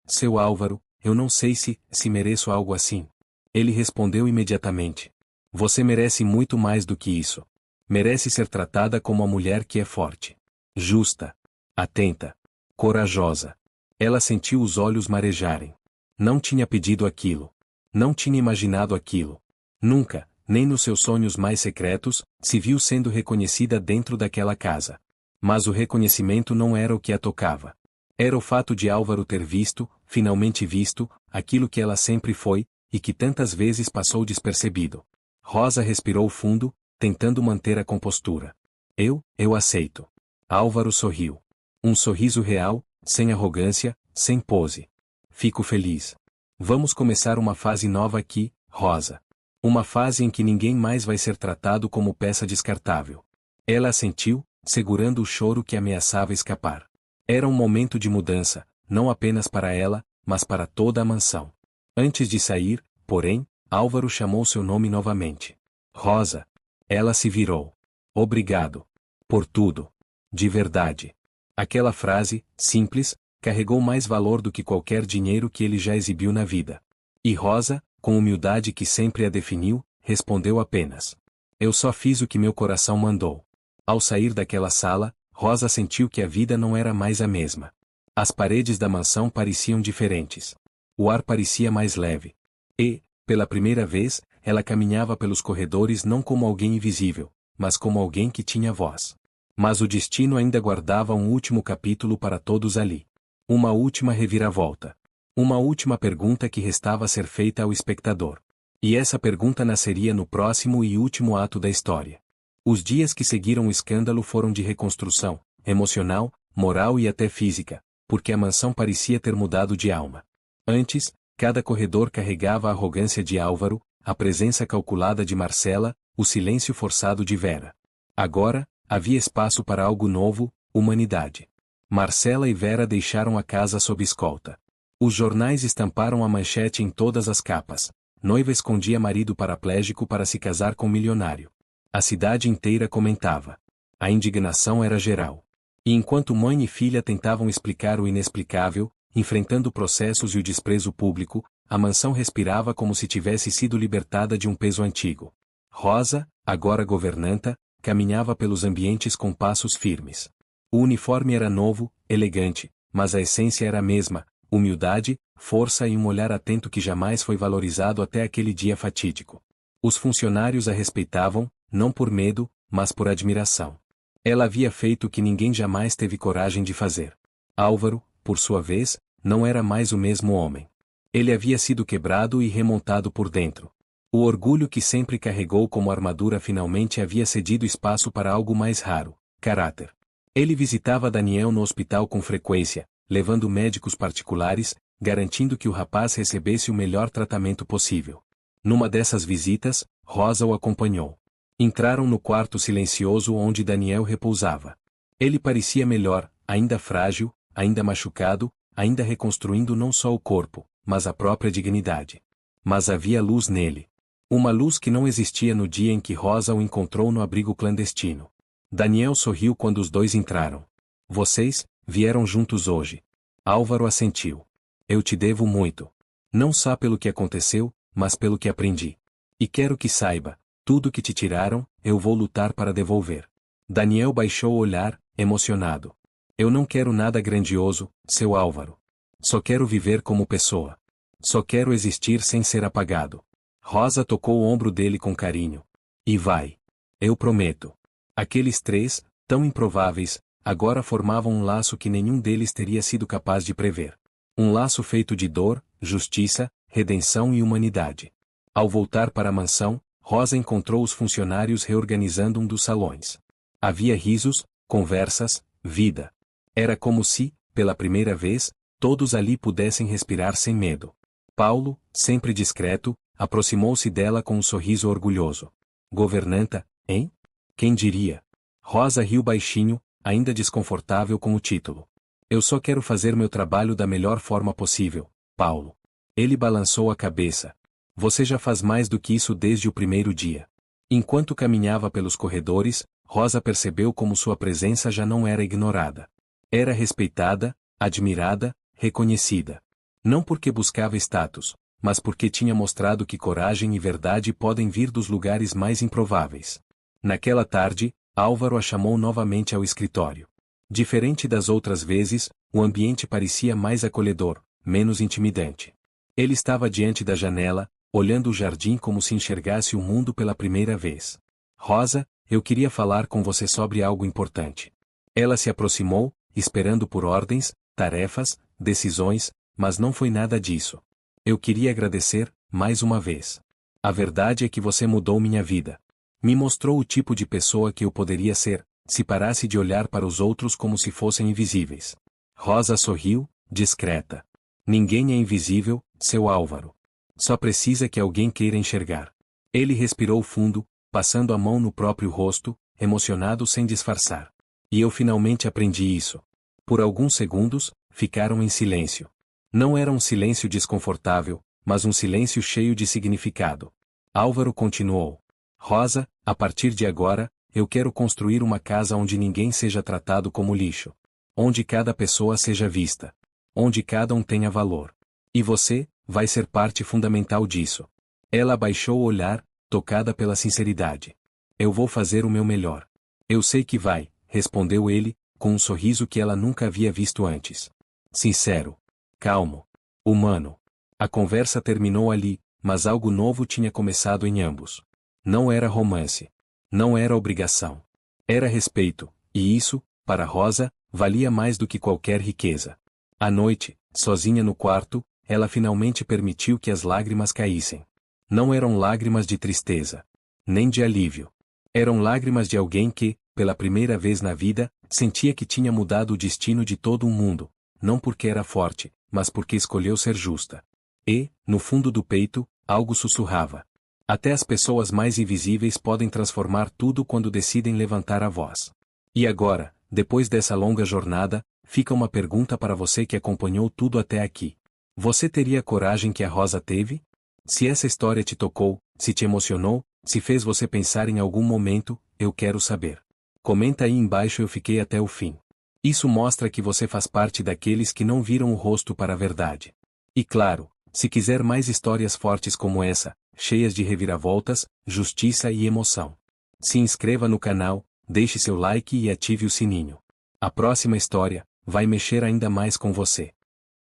Seu Álvaro, eu não sei se mereço algo assim. Ele respondeu imediatamente. Você merece muito mais do que isso. Merece ser tratada como a mulher que é forte. Justa. Atenta. Corajosa. Ela sentiu os olhos marejarem. Não tinha pedido aquilo. Não tinha imaginado aquilo. Nunca, nem nos seus sonhos mais secretos, se viu sendo reconhecida dentro daquela casa. Mas o reconhecimento não era o que a tocava. Era o fato de Álvaro ter visto, finalmente visto, aquilo que ela sempre foi, e que tantas vezes passou despercebido. Rosa respirou fundo, tentando manter a compostura. Eu aceito. Álvaro sorriu. Um sorriso real, sem arrogância, sem pose. Fico feliz. Vamos começar uma fase nova aqui, Rosa. Uma fase em que ninguém mais vai ser tratado como peça descartável. Ela assentiu, segurando o choro que ameaçava escapar. Era um momento de mudança, não apenas para ela, mas para toda a mansão. Antes de sair, porém, Álvaro chamou seu nome novamente. Rosa. Ela se virou. Obrigado. Por tudo. De verdade. Aquela frase, simples, carregou mais valor do que qualquer dinheiro que ele já exibiu na vida. E Rosa, com humildade que sempre a definiu, respondeu apenas. Eu só fiz o que meu coração mandou. Ao sair daquela sala, Rosa sentiu que a vida não era mais a mesma. As paredes da mansão pareciam diferentes. O ar parecia mais leve. E, pela primeira vez, ela caminhava pelos corredores não como alguém invisível, mas como alguém que tinha voz. Mas o destino ainda guardava um último capítulo para todos ali. Uma última reviravolta. Uma última pergunta que restava ser feita ao espectador. E essa pergunta nasceria no próximo e último ato da história. Os dias que seguiram o escândalo foram de reconstrução, emocional, moral e até física, porque a mansão parecia ter mudado de alma. Antes, cada corredor carregava a arrogância de Álvaro, a presença calculada de Marcela, o silêncio forçado de Vera. Agora, havia espaço para algo novo, humanidade. Marcela e Vera deixaram a casa sob escolta. Os jornais estamparam a manchete em todas as capas. Noiva escondia marido paraplégico para se casar com milionário. A cidade inteira comentava. A indignação era geral. E enquanto mãe e filha tentavam explicar o inexplicável, enfrentando processos e o desprezo público, a mansão respirava como se tivesse sido libertada de um peso antigo. Rosa, agora governanta, caminhava pelos ambientes com passos firmes. O uniforme era novo, elegante, mas a essência era a mesma, humildade, força e um olhar atento que jamais foi valorizado até aquele dia fatídico. Os funcionários a respeitavam, não por medo, mas por admiração. Ela havia feito o que ninguém jamais teve coragem de fazer. Álvaro, por sua vez, não era mais o mesmo homem. Ele havia sido quebrado e remontado por dentro. O orgulho que sempre carregou como armadura finalmente havia cedido espaço para algo mais raro, caráter. Ele visitava Daniel no hospital com frequência, levando médicos particulares, garantindo que o rapaz recebesse o melhor tratamento possível. Numa dessas visitas, Rosa o acompanhou. Entraram no quarto silencioso onde Daniel repousava. Ele parecia melhor, ainda frágil, ainda machucado, ainda reconstruindo não só o corpo, mas a própria dignidade. Mas havia luz nele. Uma luz que não existia no dia em que Rosa o encontrou no abrigo clandestino. Daniel sorriu quando os dois entraram. Vocês, vieram juntos hoje. Álvaro assentiu. Eu te devo muito. Não só pelo que aconteceu, mas pelo que aprendi. E quero que saiba, tudo que te tiraram, eu vou lutar para devolver. Daniel baixou o olhar, emocionado. Eu não quero nada grandioso, seu Álvaro. Só quero viver como pessoa. Só quero existir sem ser apagado. Rosa tocou o ombro dele com carinho. E vai. Eu prometo. Aqueles três, tão improváveis, agora formavam um laço que nenhum deles teria sido capaz de prever. Um laço feito de dor, justiça, redenção e humanidade. Ao voltar para a mansão, Rosa encontrou os funcionários reorganizando um dos salões. Havia risos, conversas, vida. Era como se, pela primeira vez, todos ali pudessem respirar sem medo. Paulo, sempre discreto, aproximou-se dela com um sorriso orgulhoso. Governanta, hein? Quem diria? Rosa riu baixinho, ainda desconfortável com o título. Eu só quero fazer meu trabalho da melhor forma possível, Paulo. Ele balançou a cabeça. Você já faz mais do que isso desde o primeiro dia. Enquanto caminhava pelos corredores, Rosa percebeu como sua presença já não era ignorada. Era respeitada, admirada, reconhecida. Não porque buscava status, mas porque tinha mostrado que coragem e verdade podem vir dos lugares mais improváveis. Naquela tarde, Álvaro a chamou novamente ao escritório. Diferente das outras vezes, o ambiente parecia mais acolhedor, menos intimidante. Ele estava diante da janela, olhando o jardim como se enxergasse o mundo pela primeira vez. Rosa, eu queria falar com você sobre algo importante. Ela se aproximou, esperando por ordens, tarefas, decisões, mas não foi nada disso. Eu queria agradecer, mais uma vez. A verdade é que você mudou minha vida. Me mostrou o tipo de pessoa que eu poderia ser, se parasse de olhar para os outros como se fossem invisíveis. Rosa sorriu, discreta. Ninguém é invisível, seu Álvaro. Só precisa que alguém queira enxergar. Ele respirou fundo, passando a mão no próprio rosto, emocionado sem disfarçar. E eu finalmente aprendi isso. Por alguns segundos, ficaram em silêncio. Não era um silêncio desconfortável, mas um silêncio cheio de significado. Álvaro continuou. Rosa, a partir de agora, eu quero construir uma casa onde ninguém seja tratado como lixo. Onde cada pessoa seja vista. Onde cada um tenha valor. E você, vai ser parte fundamental disso. Ela abaixou o olhar, tocada pela sinceridade. Eu vou fazer o meu melhor. Eu sei que vai, respondeu ele, com um sorriso que ela nunca havia visto antes. Sincero. Calmo. Humano. A conversa terminou ali, mas algo novo tinha começado em ambos. Não era romance. Não era obrigação. Era respeito, E isso, para Rosa, valia mais do que qualquer riqueza. À noite, sozinha no quarto, ela finalmente permitiu que as lágrimas caíssem. Não eram lágrimas de tristeza, nem de alívio. Eram lágrimas de alguém que, pela primeira vez na vida, sentia que tinha mudado o destino de todo um mundo, não porque era forte, mas porque escolheu ser justa. E, no fundo do peito, algo sussurrava. Até as pessoas mais invisíveis podem transformar tudo quando decidem levantar a voz. E agora, depois dessa longa jornada, fica uma pergunta para você que acompanhou tudo até aqui. Você teria a coragem que a Rosa teve? Se essa história te tocou, se te emocionou, se fez você pensar em algum momento, eu quero saber. Comenta aí embaixo, eu fiquei até o fim. Isso mostra que você faz parte daqueles que não viram o rosto para a verdade. E claro, se quiser mais histórias fortes como essa, cheias de reviravoltas, justiça e emoção, se inscreva no canal, deixe seu like e ative o sininho. A próxima história vai mexer ainda mais com você.